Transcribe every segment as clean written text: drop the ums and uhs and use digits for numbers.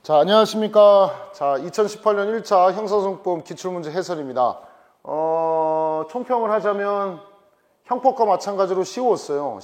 자, 안녕하십니까. 자, 2018년 1차 형사소송법 기출문제 해설입니다. 총평을 하자면 형법과 마찬가지로 쉬웠어요.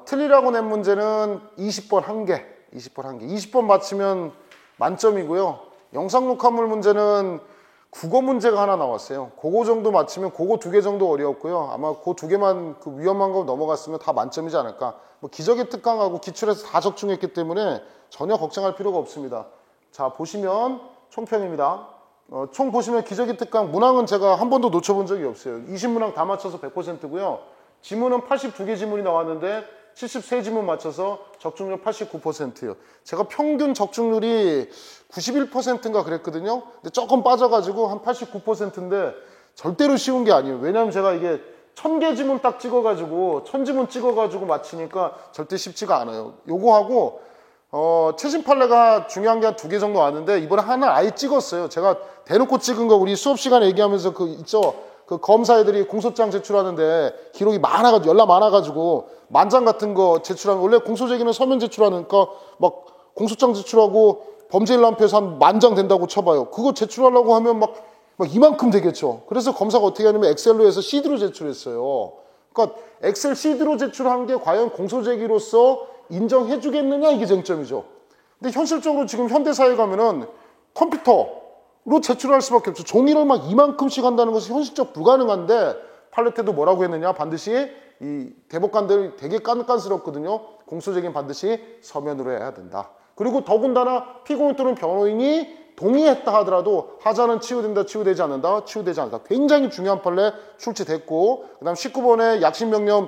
틀리라고 낸 문제는 20번 한 개. 20번 맞히면 만점이고요. 영상 녹화물 문제는 국어 문제가 하나 나왔어요. 그거 정도 맞히면 그거 2개 정도 어려웠고요. 아마 그 2개만 그 위험한 거 넘어갔으면 다 만점이지 않을까. 뭐 기적의 특강하고 기출에서 다 적중했기 때문에 전혀 걱정할 필요가 없습니다. 자, 보시면 총평입니다. 총 보시면 기적의 특강 문항은 제가 한 번도 놓쳐본 적이 없어요. 20문항 다 맞춰서 100%고요. 지문은 82개 지문이 나왔는데 73지문 맞춰서 적중률 89%예요. 제가 평균 적중률이 91%인가 그랬거든요. 근데 조금 빠져가지고 한 89%인데 절대로 쉬운 게 아니에요. 왜냐면 제가 이게 1000개 지문 딱 찍어가지고 1000지문 찍어가지고 맞히니까 절대 쉽지가 않아요. 요거하고 최신 판례가 중요한 게 한 2개 정도 왔는데 이번에 하나 아예 찍었어요. 제가 대놓고 찍은 거 우리 수업 시간에 얘기하면서 그 검사 애들이 공소장 제출하는데 기록이 연락 많아가지고 만장 같은 거 제출하면 원래 공소제기는 서면 제출하는 거 막 공소장 제출하고 범죄일 남표에서 한 10,000장 된다고 쳐봐요. 그거 제출하려고 하면 막 이만큼 되겠죠. 그래서 검사가 어떻게 하냐면 엑셀로 해서 CD로 제출했어요. 그러니까 엑셀 CD로 제출한 게 과연 공소제기로서 인정해 주겠느냐 이게 쟁점이죠. 근데 현실적으로 지금 현대사회 가면은 컴퓨터로 제출할 수밖에 없죠. 종이를 막 이만큼씩 한다는 것은 현실적 불가능한데 판례때도 뭐라고 했느냐? 반드시 이 대법관들 되게 깐깐스럽거든요. 공소제기는 반드시 서면으로 해야 된다. 그리고 더군다나 피고인 또는 변호인이 동의했다 하더라도 하자는 치유된다, 치유되지 않는다, 치유되지 않는다. 굉장히 중요한 판례 출제됐고, 그 다음 19번에 약식명령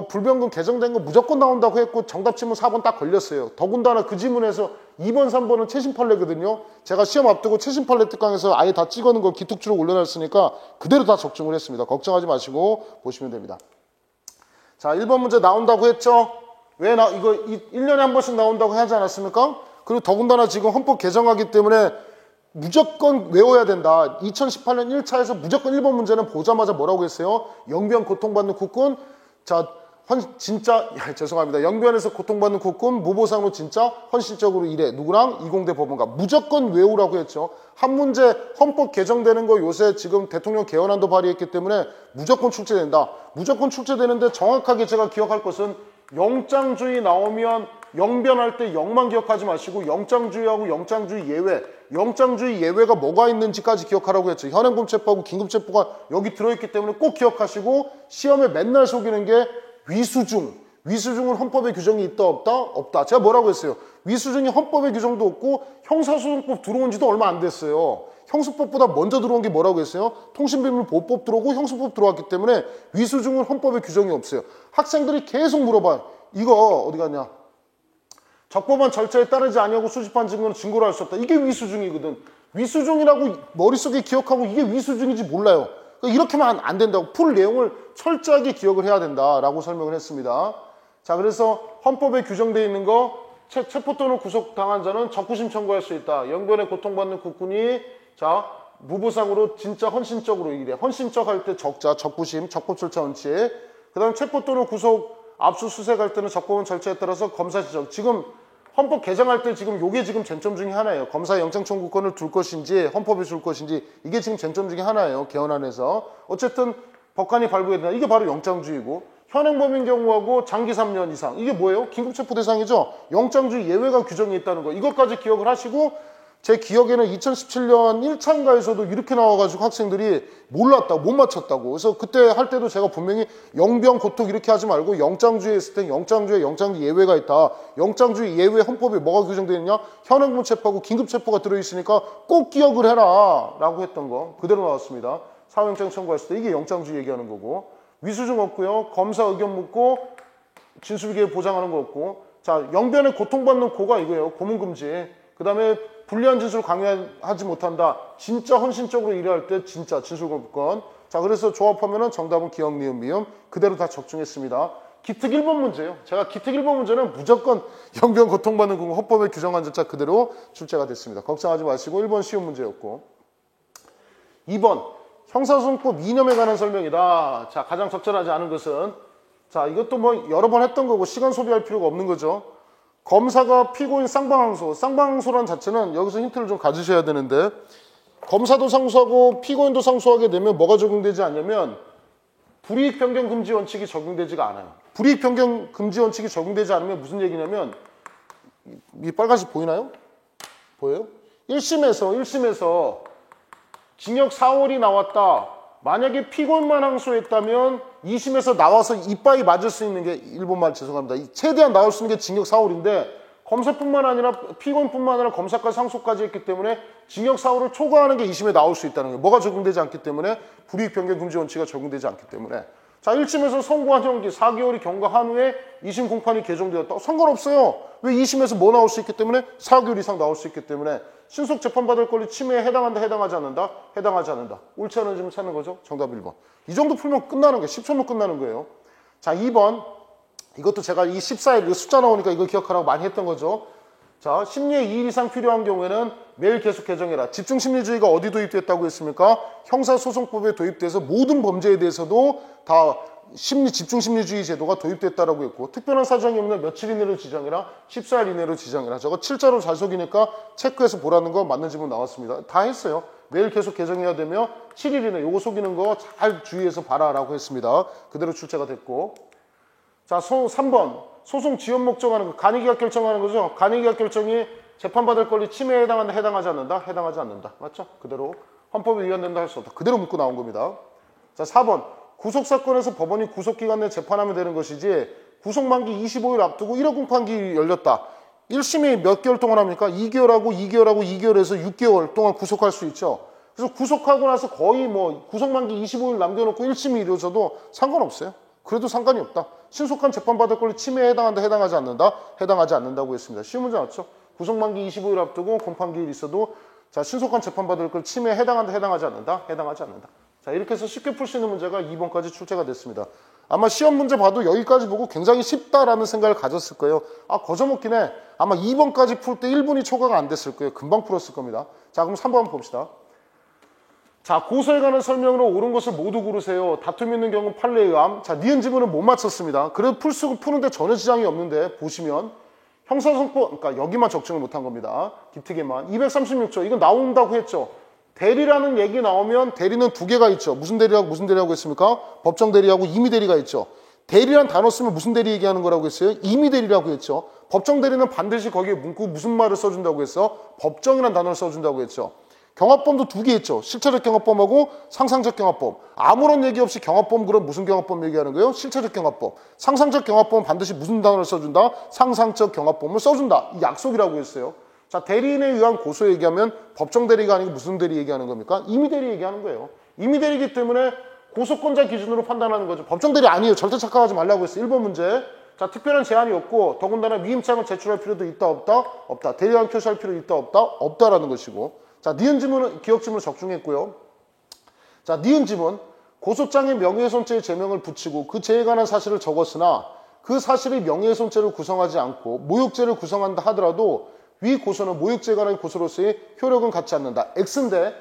불변금 개정된 거 무조건 나온다고 했고 정답 지문 4번 딱 걸렸어요. 더군다나 그 지문에서 2번, 3번은 최신 판례거든요. 제가 시험 앞두고 최신 판례 특강에서 아예 다 찍어놓은 거 기특주로 올려놨으니까 그대로 다 적중을 했습니다. 걱정하지 마시고 보시면 됩니다. 자, 1번 문제 나온다고 했죠. 이거 1년에 한 번씩 나온다고 하지 않았습니까? 그리고 더군다나 지금 헌법 개정하기 때문에 무조건 외워야 된다. 2018년 1차에서 무조건 1번 문제는 보자마자 뭐라고 했어요? 영변 고통받는 국군. 자, 죄송합니다. 영변에서 고통받는 국군 무보상으로 진짜 헌신적으로 일해. 누구랑? 이공대 법원가. 무조건 외우라고 했죠. 한 문제 헌법 개정되는 거 요새 지금 대통령 개헌안도 발의했기 때문에 무조건 출제된다. 무조건 출제되는데 정확하게 제가 기억할 것은 영장주의 나오면 영변할 때 영만 기억하지 마시고 영장주의하고 영장주의 예외, 영장주의 예외가 뭐가 있는지까지 기억하라고 했죠. 현행범체포하고 긴급체포가 여기 들어있기 때문에 꼭 기억하시고 시험에 맨날 속이는 게 위수중. 위수중은 헌법에 규정이 있다 없다? 없다. 제가 뭐라고 했어요? 위수중이 헌법에 규정도 없고 형사소송법 들어온 지도 얼마 안 됐어요. 형수법보다 먼저 들어온 게 뭐라고 했어요? 통신비밀보호법 들어오고 형수법 들어왔기 때문에 위수중은 헌법에 규정이 없어요. 학생들이 계속 물어봐요. 이거 어디 갔냐? 적법한 절차에 따르지 아니하고 수집한 증거는 증거로 할 수 없다. 이게 위수중이거든. 위수중이라고 머릿속에 기억하고 이게 위수중인지 몰라요. 그러니까 이렇게만 안 된다고. 풀 내용을 철저하게 기억을 해야 된다라고 설명을 했습니다. 자, 그래서 헌법에 규정되어 있는 거 체포 또는 구속당한 자는 적구심 청구할 수 있다. 영변에 고통받는 국군이 자 무보상으로 진짜 헌신적으로 일해. 헌신적 할 때 적자, 적구심, 적법절차 원칙. 그 다음에 체포 또는 구속 압수수색할 때는 적법한 절차에 따라서 검사 지적. 지금 헌법 개정할 때 지금 요게 지금 쟁점 중에 하나예요. 검사 영장 청구권을 둘 것인지 헌법에 줄 것인지 이게 지금 쟁점 중에 하나예요. 개헌안에서. 어쨌든 법관이 발부해야 된다. 이게 바로 영장주의고 현행범인 경우하고 장기 3년 이상. 이게 뭐예요? 긴급체포 대상이죠. 영장주의 예외가 규정이 있다는 거. 이것까지 기억을 하시고 제 기억에는 2017년 1차인가에서도 이렇게 나와가지고 학생들이 몰랐다고, 못 맞췄다고. 그래서 그때 할 때도 제가 분명히 영변, 고통 이렇게 하지 말고 영장주의 했을 때 영장주의 예외가 있다. 영장주의 예외 헌법에 뭐가 규정되어 있냐? 현행범 체포하고 긴급체포가 들어있으니까 꼭 기억을 해라. 라고 했던 거. 그대로 나왔습니다. 사후영장 청구했을 때 이게 영장주의 얘기하는 거고. 위수중 없고요. 검사 의견 묻고 진술기회 보장하는 거 없고. 자, 영변에 고통받는 고가 이거예요. 고문금지. 그 다음에 불리한 진술을 강요하지 못한다. 진짜 헌신적으로 일할 때 진짜 진술거부권. 자, 그래서 조합하면은 정답은 기억, 니은, 미음 그대로 다 적중했습니다. 기특 1번 문제예요. 제가 기특 1번 문제는 무조건 영변 고통받는 국군 헌법에 규정한 절차 그대로 출제가 됐습니다. 걱정하지 마시고 1번 쉬운 문제였고 2번 형사소송법 이념에 관한 설명이다. 자, 가장 적절하지 않은 것은 자, 이것도 뭐 여러 번 했던 거고 시간 소비할 필요가 없는 거죠. 검사가 피고인 쌍방항소란 자체는 여기서 힌트를 좀 가지셔야 되는데, 검사도 상소하고 피고인도 상소하게 되면 뭐가 적용되지 않냐면 불이익 변경 금지 원칙이 적용되지가 않아요. 불이익 변경 금지 원칙이 적용되지 않으면 무슨 얘기냐면, 이 빨간색 보이나요? 보여요? 1심에서 징역 4월이 나왔다. 만약에 피고인만 항소했다면 2심에서 나와서 이빠이 맞을 수 있는 게, 일본말 죄송합니다, 최대한 나올 수 있는 게 징역 4월인데 검사뿐만 아니라 피고인뿐만 아니라 검사까지 상소까지 했기 때문에 징역 4월을 초과하는 게 2심에 나올 수 있다는 거예요. 뭐가 적용되지 않기 때문에, 불이익 변경 금지 원칙이 적용되지 않기 때문에. 자, 1심에서 선고한 형기 4개월이 경과한 후에 2심 공판이 개정되었다. 상관없어요. 왜? 2심에서 뭐 나올 수 있기 때문에, 4개월 이상 나올 수 있기 때문에. 신속 재판받을 권리 침해에 해당한다, 해당하지 않는다? 해당하지 않는다. 옳지 않은 점을 찾는 거죠. 정답 1번. 이 정도 풀면 끝나는 거예요. 10초면 끝나는 거예요. 자, 2번. 이것도 제가 이 14일 숫자 나오니까 이거 기억하라고 많이 했던 거죠. 자, 심리에 2일 이상 필요한 경우에는 매일 계속 개정해라. 집중심리주의가 어디 도입됐다고 했습니까? 형사소송법에 도입돼서 모든 범죄에 대해서도 다 집중심리주의 제도가 도입됐다라고 했고, 특별한 사정이 없는 며칠 이내로 지정해라, 14일 이내로 지정해라. 저거 7자로 잘 속이니까 체크해서 보라는 거 맞는 질문 나왔습니다. 다 했어요. 매일 계속 개정해야 되며 7일 이내 요거 속이는 거 잘 주의해서 봐라라고 했습니다. 그대로 출제가 됐고. 자, 3번. 소송 지연 목적하는 거, 간이기각 결정하는 거죠. 간이기각 결정이 재판받을 권리 침해에 해당한다, 해당하지 않는다? 해당하지 않는다. 맞죠? 그대로 헌법에 위반된다 할 수 없다. 그대로 묻고 나온 겁니다. 자, 4번. 구속사건에서 법원이 구속기간 내에 재판하면 되는 것이지, 구속만기 25일 앞두고 1호 공판기 열렸다. 1심이 몇 개월 동안 합니까? 2개월하고 2개월에서 6개월 동안 구속할 수 있죠. 그래서 구속하고 나서 거의 뭐 구속만기 25일 남겨놓고 1심이 이루어져도 상관없어요. 그래도 상관이 없다. 신속한 재판받을 권리 침해에 해당한다, 해당하지 않는다? 해당하지 않는다고 했습니다. 쉬운 문제 맞죠? 구속만기 25일 앞두고 공판기일 있어도, 자, 신속한 재판받을 권리 침해에 해당한다, 해당하지 않는다? 해당하지 않는다. 자, 이렇게 해서 쉽게 풀 수 있는 문제가 2번까지 출제가 됐습니다. 아마 시험 문제 봐도 여기까지 보고 굉장히 쉽다라는 생각을 가졌을 거예요. 아, 거저먹긴 해. 아마 2번까지 풀 때 1분이 초과가 안 됐을 거예요. 금방 풀었을 겁니다. 자, 그럼 3번 한번 봅시다. 자, 고소에 관한 설명으로 옳은 것을 모두 고르세요. 다툼 있는 경우 판례에 의함. 자, 니은 지문은 못 맞췄습니다. 그래도 푸는데 전혀 지장이 없는데, 보시면 형사소송법, 그러니까 여기만 적중을 못한 겁니다. 기특에만. 236조, 이건 나온다고 했죠. 대리라는 얘기 나오면 대리는 두 개가 있죠. 무슨 대리라고 했습니까? 법정 대리하고 임의 대리가 있죠. 대리란 단어 쓰면 무슨 대리 얘기하는 거라고 했어요? 임의 대리라고 했죠. 법정 대리는 반드시 거기에 문구 무슨 말을 써준다고 했어? 법정이란 단어를 써준다고 했죠. 경합범도 두 개 있죠. 실체적 경합범하고 상상적 경합범. 아무런 얘기 없이 경합범, 그럼 무슨 경합범 얘기하는 거예요? 실체적 경합범. 상상적 경합범은 반드시 무슨 단어를 써준다? 상상적 경합범을 써준다. 이 약속이라고 했어요. 자, 대리인에 의한 고소 얘기하면 법정 대리가 아니고 무슨 대리 얘기하는 겁니까? 임의 대리 얘기하는 거예요. 임의 대리이기 때문에 고소권자 기준으로 판단하는 거죠. 법정 대리 아니에요. 절대 착각하지 말라고 했어요. 1번 문제. 자, 특별한 제한이 없고, 더군다나 위임장을 제출할 필요도 있다, 없다? 없다. 대리한 표시할 필요 있다, 없다? 없다라는 것이고. 자, 니은 지문은 기억 지문을 적중했고요. 자, 니은 지문. 고소장에 명예훼손죄의 제명을 붙이고 그 죄에 관한 사실을 적었으나 그 사실이 명예훼손죄를 구성하지 않고 모욕죄를 구성한다 하더라도 위 고소는 모욕죄에 관한 고소로서의 효력은 갖지 않는다. X인데,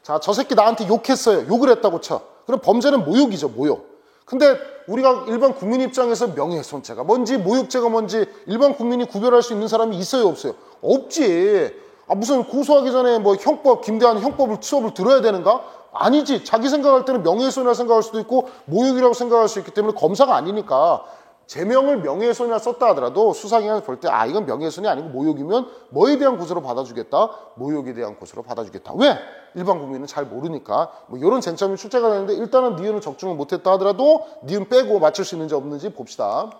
자, 저 새끼 나한테 욕했어요. 욕을 했다고 쳐. 그럼 범죄는 모욕이죠, 모욕. 근데 우리가 일반 국민 입장에서 명예훼손죄가 뭔지 모욕죄가 뭔지 일반 국민이 구별할 수 있는 사람이 있어요, 없어요? 없지. 아, 무슨 고소하기 전에 뭐 형법, 김대한 형법을 수업을 들어야 되는가? 아니지. 자기 생각할 때는 명예훼손이라 생각할 수도 있고 모욕이라고 생각할 수 있기 때문에 검사가 아니니까 제명을 명예훼손이라 썼다 하더라도 수사기관에서 볼 때, 아, 이건 명예훼손이 아니고 모욕이면 뭐에 대한 고소로 받아주겠다? 모욕에 대한 고소로 받아주겠다. 왜? 일반 국민은 잘 모르니까. 뭐 이런 쟁점이 출제가 되는데, 일단은 니은을 적중을 못했다 하더라도 니은 빼고 맞출 수 있는지 없는지 봅시다.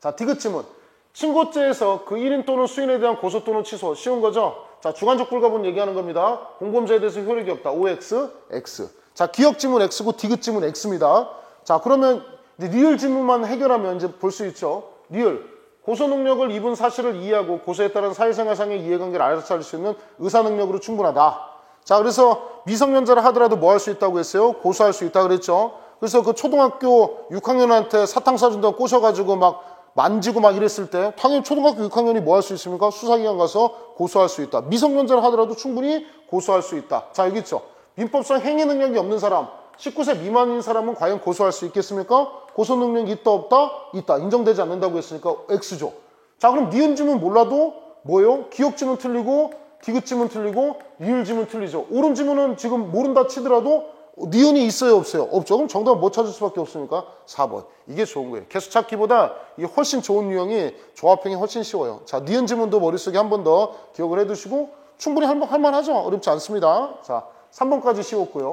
자, 디귿 지문. 친고죄에서 그 1인 또는 수인에 대한 고소 또는 취소. 쉬운 거죠? 자, 주관적 불가분 얘기하는 겁니다. 공범죄에 대해서 효력이 없다. OX, X. 자, 기억 지문 X고 디귿 지문 X입니다. 자, 그러면 리을 지문만 해결하면 이제 볼 수 있죠. 리을. 고소 능력을 입은 사실을 이해하고 고소에 따른 사회생활상의 이해관계를 알아차릴 수 있는 의사 능력으로 충분하다. 자, 그래서 미성년자라 하더라도 뭐 할 수 있다고 했어요? 고소할 수 있다 그랬죠. 그래서 그 초등학교 6학년한테 사탕 사준다고 꼬셔가지고 막 만지고 막 이랬을 때 당연히 초등학교 6학년이 뭐 할 수 있습니까? 수사기관 가서 고소할 수 있다. 미성년자라 하더라도 충분히 고소할 수 있다. 자, 여기 있죠. 민법상 행위 능력이 없는 사람, 19세 미만인 사람은 과연 고소할 수 있겠습니까? 고소 능력이 있다, 없다? 있다. 인정되지 않는다고 했으니까 X죠. 자, 그럼 니은 지문 몰라도 뭐예요? 기역 지문 틀리고 디귿 지문 틀리고 리을 지문 틀리죠. 옳은 지문은 지금 모른다 치더라도 니은이 있어요, 없어요? 없죠. 그럼 정답은 뭐 찾을 수밖에 없습니까? 4번. 이게 좋은 거예요. 개수 찾기보다 이게 훨씬 좋은 유형이 조합형이 훨씬 쉬워요. 자, 니은 지문도 머릿속에 한 번 더 기억을 해두시고 충분히 할만하죠. 어렵지 않습니다. 자, 3번까지 쉬웠고요.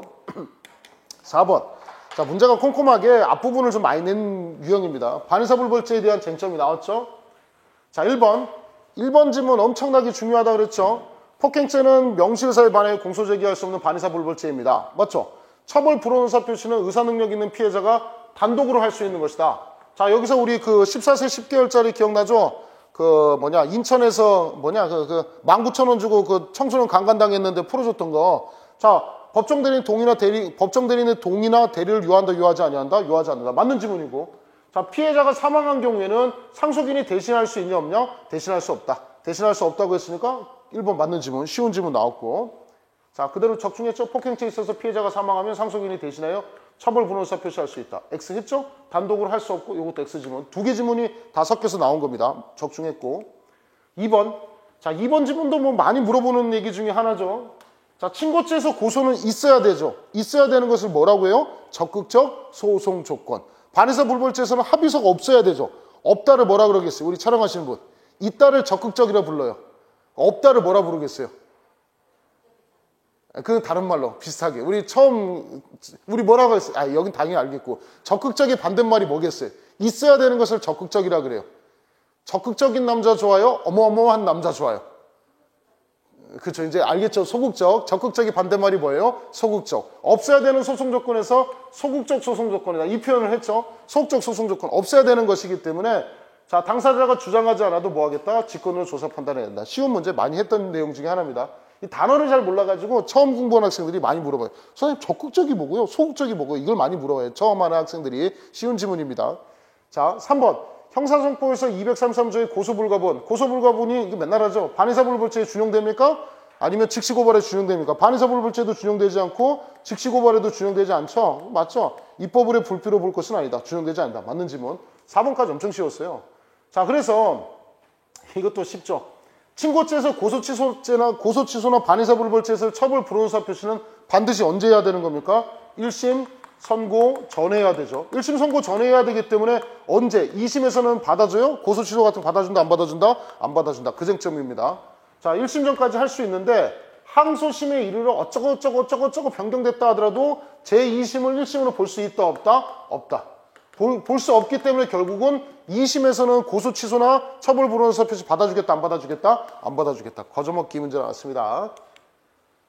4번. 자, 문제가 꼼꼼하게 앞부분을 좀 많이 낸 유형입니다. 반의사불벌죄에 대한 쟁점이 나왔죠. 자, 1번. 1번 지문 엄청나게 중요하다 그랬죠. 폭행죄는 명실사에 반해 공소제기할 수 없는 반의사불벌죄입니다. 맞죠? 처벌 불허의사 표시는 의사능력 있는 피해자가 단독으로 할 수 있는 것이다. 자, 여기서 우리 그 14세 10개월짜리 기억나죠? 인천에서 19,000원 주고 그 청소년 강간당했는데 풀어줬던 거. 자, 법정 대리인 법정 대리인의 동의나 대리를 유한다, 유하지 아니한다? 유하지 않는다. 맞는 지문이고. 자, 피해자가 사망한 경우에는 상속인이 대신할 수 있냐 없냐? 대신할 수 없다. 대신할 수 없다고 했으니까 1번 맞는 지문, 쉬운 지문 나왔고. 자, 그대로 적중했죠? 폭행죄에 있어서 피해자가 사망하면 상속인이 대신하여 처벌 불허의사 표시할 수 있다. X 했죠? 단독으로 할 수 없고 이것도 X 지문. 두 개 지문이 다 섞여서 나온 겁니다. 적중했고. 2번. 자, 2번 지문도 뭐 많이 물어보는 얘기 중에 하나죠. 자, 친고죄에서 고소는 있어야 되죠. 있어야 되는 것을 뭐라고 해요? 적극적 소송 조건. 반의사불벌죄에서는 합의서가 없어야 되죠. 없다를 뭐라 그러겠어요? 우리 촬영하시는 분. 있다를 적극적이라 불러요. 없다를 뭐라 부르겠어요? 그 다른 말로 비슷하게. 우리 뭐라고 했어요? 아, 여긴 당연히 알겠고. 적극적인 반대말이 뭐겠어요? 있어야 되는 것을 적극적이라 그래요. 적극적인 남자 좋아요? 어마어마한 남자 좋아요. 그렇죠. 이제 알겠죠. 소극적. 적극적인 반대말이 뭐예요? 소극적. 없어야 되는 소송 조건에서 소극적 소송 조건이다. 이 표현을 했죠. 소극적 소송 조건. 없어야 되는 것이기 때문에 자, 당사자가 주장하지 않아도 뭐 하겠다? 직권으로 조사 판단해야 된다. 쉬운 문제 많이 했던 내용 중에 하나입니다. 이 단어를 잘 몰라가지고 처음 공부하는 학생들이 많이 물어봐요. 선생님, 적극적이 뭐고요? 소극적이 뭐고요? 이걸 많이 물어봐요. 처음 하는 학생들이. 쉬운 지문입니다. 자, 3번. 형사소송법에서 233조의 고소불가분. 고소불가분이 이게 맨날 하죠. 반의사불벌죄에 준용됩니까? 아니면 직시고발에 준용됩니까? 반의사불벌죄도 준용되지 않고 직시고발에도 준용되지 않죠? 맞죠? 입법을에 불필요 볼 것은 아니다. 준용되지 않는다. 맞는 지문. 4번까지 엄청 쉬웠어요. 자, 그래서 이것도 쉽죠. 친고죄에서 고소취소나 반의사불벌죄에서 처벌 불허의사 표시는 반드시 언제 해야 되는 겁니까? 1심 선고 전에 해야 되죠. 1심 선고 전에 해야 되기 때문에 언제? 2심에서는 받아줘요? 고소취소 같은 거 받아준다, 안 받아준다? 안 받아준다. 그 쟁점입니다. 자, 1심 전까지 할 수 있는데 항소심에 이르러 어쩌고 변경됐다 하더라도 제2심을 1심으로 볼 수 있다, 없다? 없다. 볼 수 없기 때문에 결국은 2심에서는 고소 취소나 처벌 불허의사 표시 받아주겠다, 안 받아주겠다? 안 받아주겠다. 거저먹기 문제 나왔습니다.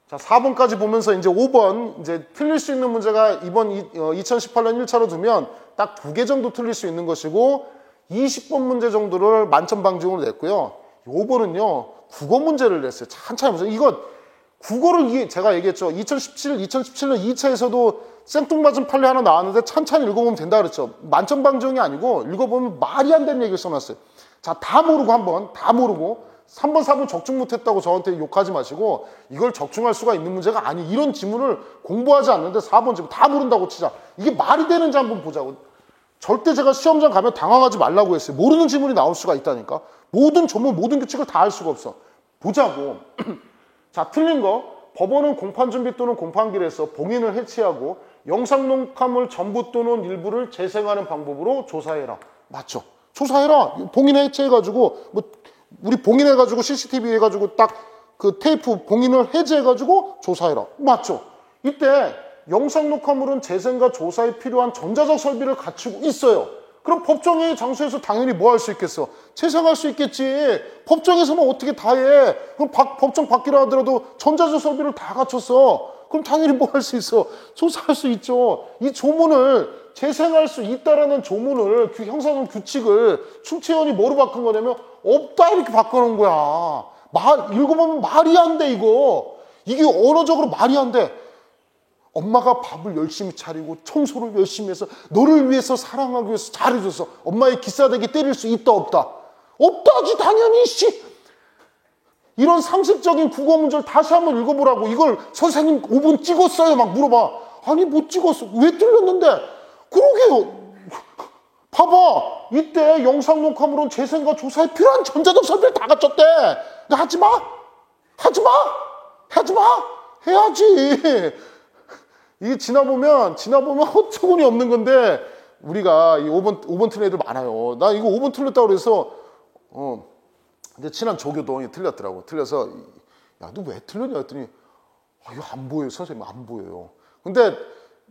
자, 4번까지 보면서 이제 5번, 이제 틀릴 수 있는 문제가 이번 2018년 1차로 두면 딱 2개 정도 틀릴 수 있는 것이고 20번 문제 정도를 만점 방지용으로 냈고요. 5번은요, 국어 문제를 냈어요. 찬찬히 보세요. 이거 국어를 제가 얘기했죠. 2017년 2차에서도 생뚱맞은 판례 하나 나왔는데 찬찬히 읽어보면 된다 그랬죠. 만점 방지용이 아니고 읽어보면 말이 안 되는 얘기를 써놨어요. 자, 다 모르고 한번, 다 모르고 3번, 4번 적중 못했다고 저한테 욕하지 마시고 이걸 적중할 수가 있는 문제가 아니. 이런 지문을 공부하지 않는데 4번 지문 다 모른다고 치자. 이게 말이 되는지 한번 보자고. 절대 제가 시험장 가면 당황하지 말라고 했어요. 모르는 지문이 나올 수가 있다니까. 모든 조문, 모든 규칙을 다 할 수가 없어. 보자고. 자, 틀린 거. 법원은 공판준비 또는 공판기일에서 봉인을 해치하고 영상 녹화물 전부 또는 일부를 재생하는 방법으로 조사해라. 맞죠? 조사해라. 봉인 해체해가지고 우리 봉인해가지고 CCTV 해가지고 딱 그 테이프 봉인을 해제해가지고 조사해라. 맞죠? 이때 영상 녹화물은 재생과 조사에 필요한 전자적 설비를 갖추고 있어요. 그럼 법정의 장소에서 당연히 뭐 할 수 있겠어? 재생할 수 있겠지. 법정에서는 어떻게 다 해? 그럼 법정 밖이라 하더라도 전자적 설비를 다 갖췄어. 그럼 당연히 뭐 할 수 있어? 조사할 수 있죠. 이 조문을 재생할 수 있다라는 조문을 형사소송 규칙을 충채원이 뭐로 바꾼 거냐면 없다 이렇게 바꿔놓은 거야. 읽어보면 말이 안 돼 이거. 이게 언어적으로 말이 안 돼. 엄마가 밥을 열심히 차리고 청소를 열심히 해서 너를 위해서 사랑하기 위해서 잘해줘서 엄마의 기싸대기 때릴 수 있다 없다? 없다지 당연히 씨. 이런 상식적인 국어 문제를 다시 한번 읽어보라고. 이걸 선생님 5분 찍었어요 막 물어봐. 아니 못 찍었어. 왜 틀렸는데? 그러게요. 봐봐. 이때 영상 녹화물은 재생과 조사에 필요한 전자적 설비를 다 갖췄대. 근데 하지 마. 하지 마. 하지 마. 해야지. 이게 지나보면 어처구니 없는 건데 우리가 이 5번 틀린 애들 많아요. 나 이거 5번 틀렸다고 그래서 근데 친한 조교도 틀렸더라고. 틀려서 야, 너 왜 틀렸냐 했더니 이거 안 보여요. 선생님 안 보여요. 근데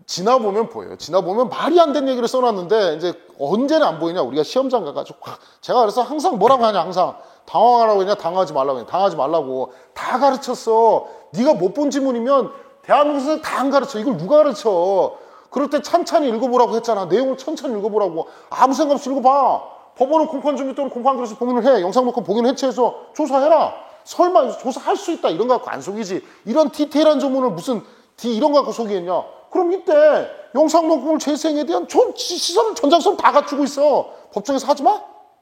지나보면 보여요. 지나보면 말이 안 되는 얘기를 써놨는데 이제 언제는 안 보이냐. 우리가 시험장 가가지고 제가 그래서 항상 뭐라고 하냐. 항상 당황하라고 했냐 당하지 말라고 했냐. 당하지 말라고 다 가르쳤어. 네가 못 본 지문이면 대한민국에서 다 안 가르쳐. 이걸 누가 가르쳐. 그럴 때 찬찬히 읽어보라고 했잖아. 내용을 천천히 읽어보라고. 아무 생각 없이 읽어봐. 법원은 공판 준비 또는 공판기록에서 봉인을 해. 영상 녹화 봉인 해체해서 조사해라. 설마 조사할 수 있다 이런 거 갖고 안 속이지. 이런 디테일한 조문을 무슨 이런 거 갖고 속이겠냐. 그럼 이때 영상 녹음을 재생에 대한 시설을 전자기술 다 갖추고 있어. 법정에서 하지 마?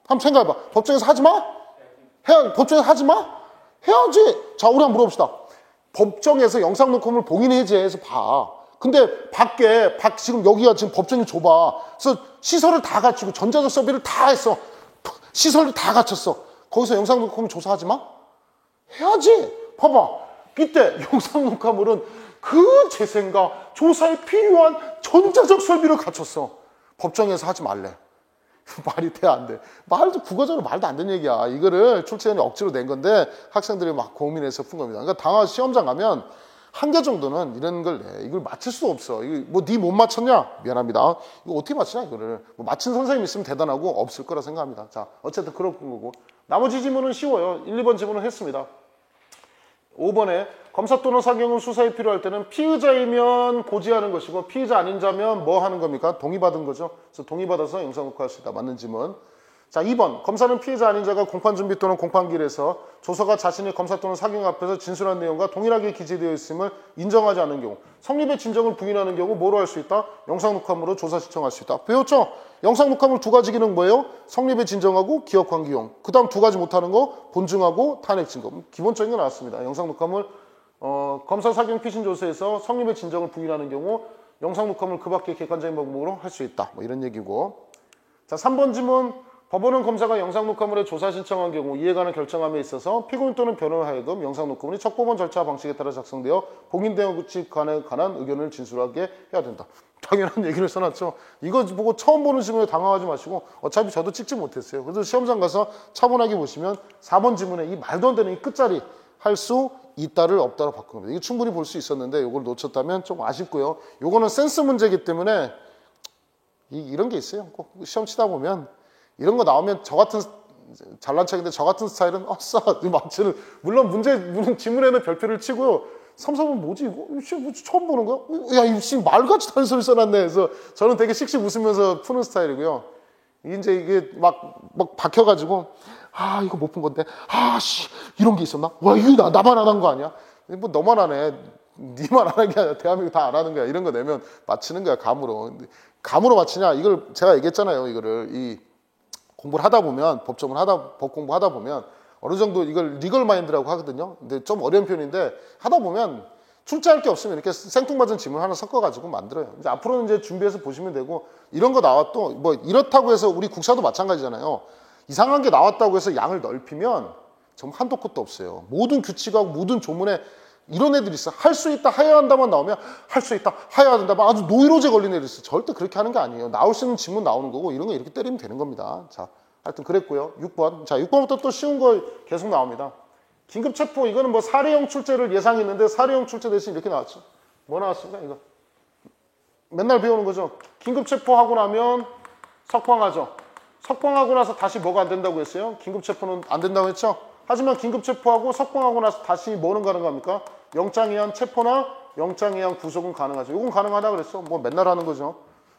한번 생각해봐. 법정에서 하지 마? 법정에서 하지 마? 해야지. 자, 우리 한번 물어봅시다. 법정에서 영상 녹음을 봉인 해제해서 봐. 근데 지금 여기가 지금 법정이 좁아. 그래서 시설을 다 갖추고 전자적 서비를 다 했어. 시설을 다 갖췄어. 거기서 영상 녹음을 조사하지 마? 해야지. 봐봐. 이때 영상 녹화물은 그 재생과 조사에 필요한 전자적 설비를 갖췄어. 법정에서 하지 말래. 말이 돼, 안 돼? 국어적으로 말도 안 되는 얘기야. 이거를 출제원이 억지로 낸 건데 학생들이 막 고민해서 푼 겁니다. 그러니까 당화 시험장 가면 한 개 정도는 이런 걸 내. 이걸 맞출 수 없어. 이거 뭐 네 못 맞췄냐? 미안합니다. 이거 어떻게 맞추냐 이거를. 뭐 맞춘 선생님 있으면 대단하고 없을 거라 생각합니다. 자, 어쨌든 그런 거고. 나머지 지문은 쉬워요. 1, 2번 지문은 했습니다. 5번에 검사 또는 사경은 수사에 필요할 때는 피의자이면 고지하는 것이고 피의자 아닌 자면 뭐 하는 겁니까? 동의받은 거죠. 그래서 동의받아서 영상 녹화할 수 있다. 맞는 지문. 자, 2번. 검사는 피의자 아닌 자가 공판 준비 또는 공판기일에서 조서가 자신이 검사 또는 사경 앞에서 진술한 내용과 동일하게 기재되어 있음을 인정하지 않는 경우 성립의 진정을 부인하는 경우 뭐로 할 수 있다? 영상 녹화물로 조사 신청할 수 있다. 배웠죠? 영상 녹화물 두 가지 기능 뭐예요? 성립의 진정하고 기억환기용. 그 다음 두 가지 못하는 거 본증하고 탄핵 증거. 기본적인 거 나왔습니다. 영상 녹화물 검사 사경 피신 조서에서 성립의 진정을 부인하는 경우 영상 녹화물 그 밖의 객관적인 방법으로 할 수 있다. 뭐 이런 얘기고. 자, 3번 지문. 법원은 검사가 영상 녹화물에 조사 신청한 경우 이에 관한 결정함에 있어서 피고인 또는 변호인 하여금 영상 녹화물이 척법원 절차 방식에 따라 작성되어 봉인되어 관에 관한 의견을 진술하게 해야 된다. 당연한 얘기를 써놨죠. 이거 보고 처음 보는 지문에 당황하지 마시고 어차피 저도 찍지 못했어요. 그래서 시험장 가서 차분하게 보시면 4번 지문에 이 말도 안 되는 이 끝자리 할 수 있다를 없다로 바꾼 겁니다. 이게 충분히 볼 수 있었는데 이걸 놓쳤다면 좀 아쉽고요. 이거는 센스 문제이기 때문에 이런 게 있어요. 꼭 시험 치다 보면 이런 거 나오면 저 같은 잘난 척인데 저 같은 스타일은 맞추는 물론 지문에는 별표를 치고요. 3, 4번 뭐지 이거? 뭐 처음 보는 거야? 야 이거 말같이 다른 소리 써놨네 해서 저는 되게 씩씩 웃으면서 푸는 스타일이고요. 이제 이게 막 박혀가지고 이거 못 푼 건데 이런 게 있었나? 와 이거 나만 안 한 거 아니야? 뭐 너만 안 해. 니만 안 한 게 아니라 대한민국 다 안 하는 거야. 이런 거 내면 맞히는 거야 감으로. 감으로 맞히냐? 이걸 제가 얘기했잖아요. 이거를 공부를 하다 보면 법 공부하다 보면 어느 정도 이걸 리걸 마인드라고 하거든요. 근데 좀 어려운 표현인데 하다 보면 출제할 게 없으면 이렇게 생뚱맞은 지문 하나 섞어가지고 만들어요. 이제 앞으로는 이제 준비해서 보시면 되고 이런 거 나왔도 뭐 이렇다고 해서 우리 국사도 마찬가지잖아요. 이상한 게 나왔다고 해서 양을 넓히면 정말 한도 끝도 없어요. 모든 규칙하고 모든 조문에 이런 애들이 있어. 할 수 있다, 해야 한다만 나오면 할 수 있다, 해야 된다만 아주 노이로제 걸린 애들이 있어. 절대 그렇게 하는 게 아니에요. 나올 수 있는 지문 나오는 거고 이런 거 이렇게 때리면 되는 겁니다. 자, 하여튼 그랬고요. 6번. 자, 6번부터 또 쉬운 거 계속 나옵니다. 긴급체포, 이거는 뭐 사례형 출제를 예상했는데 사례형 출제 대신 이렇게 나왔죠. 뭐 나왔습니까? 이거. 맨날 배우는 거죠. 긴급체포하고 나면 석방하죠. 석방하고 나서 다시 뭐가 안 된다고 했어요? 긴급체포는 안 된다고 했죠? 하지만 긴급체포하고 석방하고 나서 다시 뭐는 가능합니까? 영장이한 체포나 영장이한 구속은 가능하죠. 이건 가능하다 그랬어. 뭐 맨날 하는 거죠.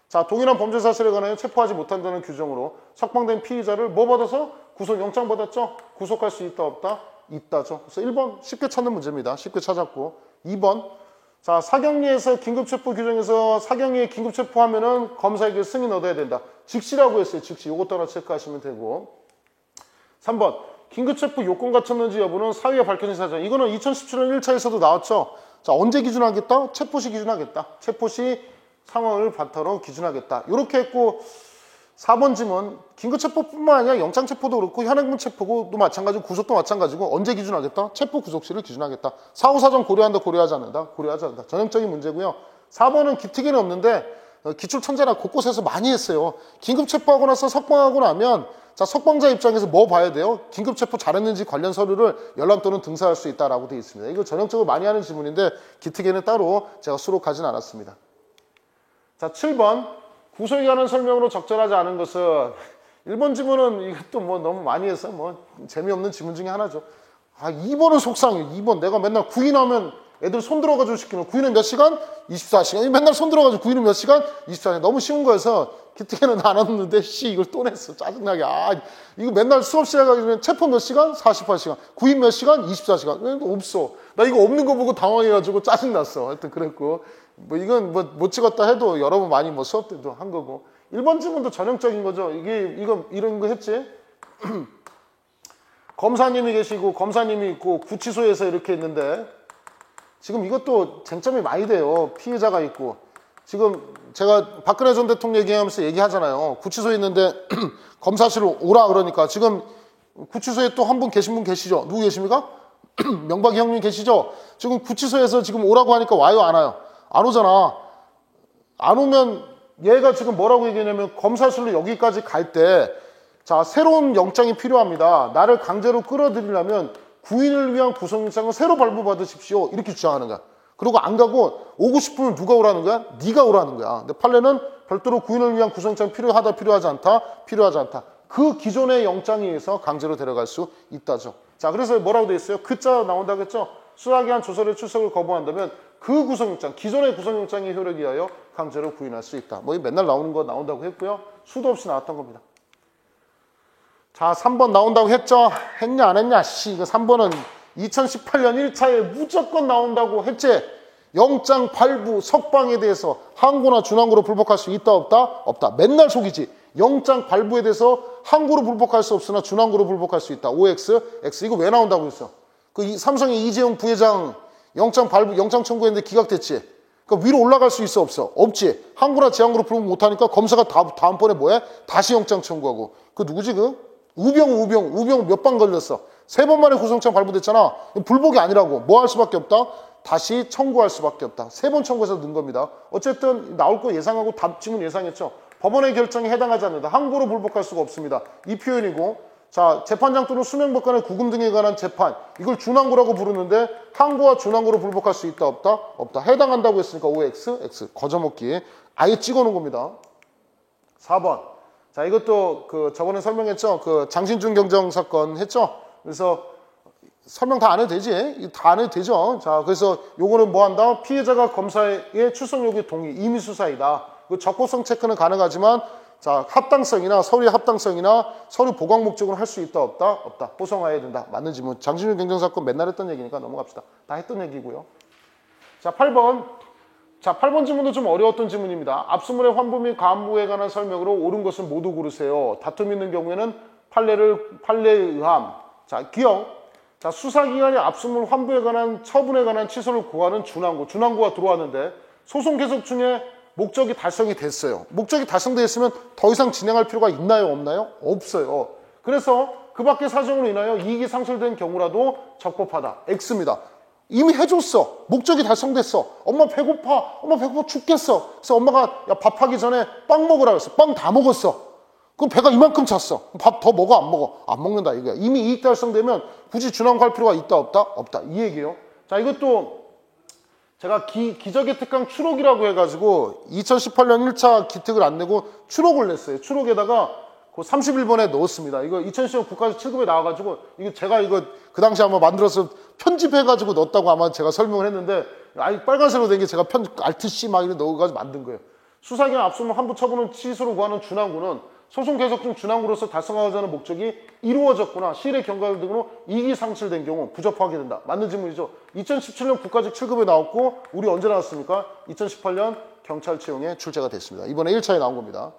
자, 동일한 범죄 사실에 관하여 체포하지 못한다는 규정으로 석방된 피의자를 뭐 받아서? 구속 영장 받았죠? 구속할 수 있다 없다? 있다죠. 그래서 1번 쉽게 찾는 문제입니다. 쉽게 찾았고 2번 자, 사경리에서 긴급체포 규정에서 사경리에 긴급체포하면은 검사에게 승인 얻어야 된다. 즉시라고 했어요. 즉시. 요것도 하나 체크하시면 되고 3번 긴급체포 요건 갖췄는지 여부는 사유에 밝혀진 사정. 이거는 2017년 1차에서도 나왔죠. 자, 언제 기준하겠다? 체포시 기준하겠다. 체포시 상황을 바탕으로 기준하겠다. 이렇게 했고 4번 질문, 긴급체포뿐만 아니라 영장체포도 그렇고 현행범체포도 마찬가지고 구속도 마찬가지고 언제 기준하겠다? 체포 구속시를 기준하겠다. 사후 사정 고려한다, 고려하지 않는다? 고려하지 않는다. 전형적인 문제고요. 4번은 기특에는 없는데 기출천재라 곳곳에서 많이 했어요. 긴급체포하고 나서 석방하고 나면 자, 석방자 입장에서 뭐 봐야 돼요? 긴급체포 잘했는지 관련 서류를 열람 또는 등사할 수 있다라고 되어 있습니다. 이거 전형적으로 많이 하는 질문인데 기특에는 따로 제가 수록하진 않았습니다. 자, 7번 구속에 관한 설명으로 적절하지 않은 것은 1번 지문은 이것도 뭐 너무 많이 해서 뭐 재미없는 지문 중에 하나죠. 2번은 속상해. 2번 내가 맨날 구인하면 애들 손 들어가지고 시키면 구인은 몇 시간? 24시간. 맨날 손 들어가지고 구인은 몇 시간? 24시간. 너무 쉬운 거여서 기특에는 안 왔는데 이걸 또 냈어. 짜증나게. 이거 맨날 수업 시작하기 전에 체포 몇 시간? 48시간. 구인 몇 시간? 24시간. 없어. 나 이거 없는 거 보고 당황해가지고 짜증났어. 하여튼 그랬고. 뭐 이건 뭐 못 찍었다 해도 여러 번 많이 뭐 수업 때도 한 거고. 1번 질문도 전형적인 거죠. 이런 거 했지? 검사님이 계시고 검사님이 있고 구치소에서 이렇게 있는데 지금 이것도 쟁점이 많이 돼요. 피해자가 있고. 지금 제가 박근혜 전 대통령 얘기하면서 얘기하잖아요. 구치소에 있는데 검사실로 오라 그러니까 지금 구치소에 또 한 분 계신 분 계시죠? 누구 계십니까? 명박이 형님 계시죠? 지금 구치소에서 지금 오라고 하니까 와요, 안 와요? 안 오잖아. 안 오면 얘가 지금 뭐라고 얘기하냐면 검사실로 여기까지 갈 때 자, 새로운 영장이 필요합니다. 나를 강제로 끌어들이려면 구인을 위한 구속영장을 새로 발부받으십시오. 이렇게 주장하는 거야. 그리고 안 가고 오고 싶으면 누가 오라는 거야? 네가 오라는 거야. 근데 판례는 별도로 구인을 위한 구속영장 필요하다, 필요하지 않다, 필요하지 않다. 그 기존의 영장에 의해서 강제로 데려갈 수 있다죠. 자, 그래서 뭐라고 돼 있어요? 그자 나온다고 했죠? 수사기한 조설의 출석을 거부한다면 그 구속영장, 기존의 구속영장의 효력에 의하여 강제로 구인할 수 있다. 뭐 맨날 나오는 거 나온다고 했고요. 수도 없이 나왔던 겁니다. 자, 3번 나온다고 했죠? 했냐 안 했냐? 이거 3번은 2018년 1차에 무조건 나온다고 했지? 영장 발부, 석방에 대해서 항고나 준항고로 불복할 수 있다 없다? 없다. 맨날 속이지. 영장 발부에 대해서 항고로 불복할 수 없으나 준항고로 불복할 수 있다. OX, X. 이거 왜 나온다고 했어? 삼성의 이재용 부회장 영장 발부, 영장 청구했는데 기각됐지? 그러니까 위로 올라갈 수 있어 없어? 없지. 항고나 지항고로 불복 못하니까 검사가 다음번에 뭐해? 다시 영장 청구하고. 그 누구지 우병우 몇 번 걸렸어? 3번 만에 구속영장 발부됐잖아. 불복이 아니라고. 뭐 할 수밖에 없다? 다시 청구할 수밖에 없다. 3번 청구해서 넣은 겁니다. 어쨌든 나올 거 예상하고 답 지문 예상했죠. 법원의 결정에 해당하지 않는다. 항고로 불복할 수가 없습니다. 이 표현이고, 자, 재판장 또는 수명법관의 구금 등에 관한 재판, 이걸 준항고라고 부르는데 항고와 준항고로 불복할 수 있다 없다? 없다. 해당한다고 했으니까 OX, X 거저먹기 아예 찍어놓은 겁니다. 4번. 자, 이것도 저번에 설명했죠. 장신준 경정 사건 했죠. 그래서 설명 다 안 해도 되지. 다 안 해도 되죠. 자, 그래서 요거는 뭐 한다? 피해자가 검사의 출석 요구에 동의, 임의 수사이다. 적법성 체크는 가능하지만 자, 합당성이나 서류의 합당성이나 서류 보강 목적으로 할 수 있다 없다? 없다. 호송해야 된다. 맞는 질문. 장신준 경정 사건 맨날 했던 얘기니까 넘어갑시다. 다 했던 얘기고요. 자, 8번. 자, 8번 질문도 좀 어려웠던 질문입니다. 압수물의 환부 및 가한부에 관한 설명으로 옳은 것을 모두 고르세요. 다툼 있는 경우에는 판례에 의함. 자, 기억. 자, 수사기관이 압수물 환부에 관한 처분에 관한 취소를 구하는 준항고가 들어왔는데 소송 계속 중에 목적이 달성이 됐어요. 목적이 달성되었으면 더 이상 진행할 필요가 있나요? 없나요? 없어요. 그래서 그 밖의 사정으로 인하여 이익이 상실된 경우라도 적법하다. X입니다. 이미 해줬어. 목적이 달성됐어. 엄마 배고파. 엄마 배고파 죽겠어. 그래서 엄마가 야, 밥하기 전에 빵 먹으라 그랬어. 빵 다 먹었어. 그럼 배가 이만큼 찼어. 밥 더 먹어? 안 먹어? 안 먹는다 이거야. 이미 이익 달성되면 굳이 준항고할 필요가 있다 없다? 없다. 이 얘기예요. 자, 이것도 제가 기적의 특강 추록이라고 해가지고 2018년 1차 기특을 안 내고 추록을 냈어요. 추록에다가 그 31번에 넣었습니다. 이거 2010년 국가에서 7급에 나와가지고 제가 그 당시 아마 만들어서 편집해가지고 넣었다고 아마 제가 설명을 했는데 빨간색으로 된 게 제가 Alt-C 막 이렇게 넣어가지고 만든 거예요. 수사기관 압수물 환부 처분은 취소로 구하는 준항고는 소송 계속 중 준항고로서 달성하고자 하는 목적이 이루어졌거나 시일의 경과 등으로 이익이 상실된 경우 부적법하게 된다. 맞는 질문이죠. 2017년 국가직 7급에 나왔고 우리 언제 나왔습니까? 2018년 경찰 채용에 출제가 됐습니다. 이번에 1차에 나온 겁니다.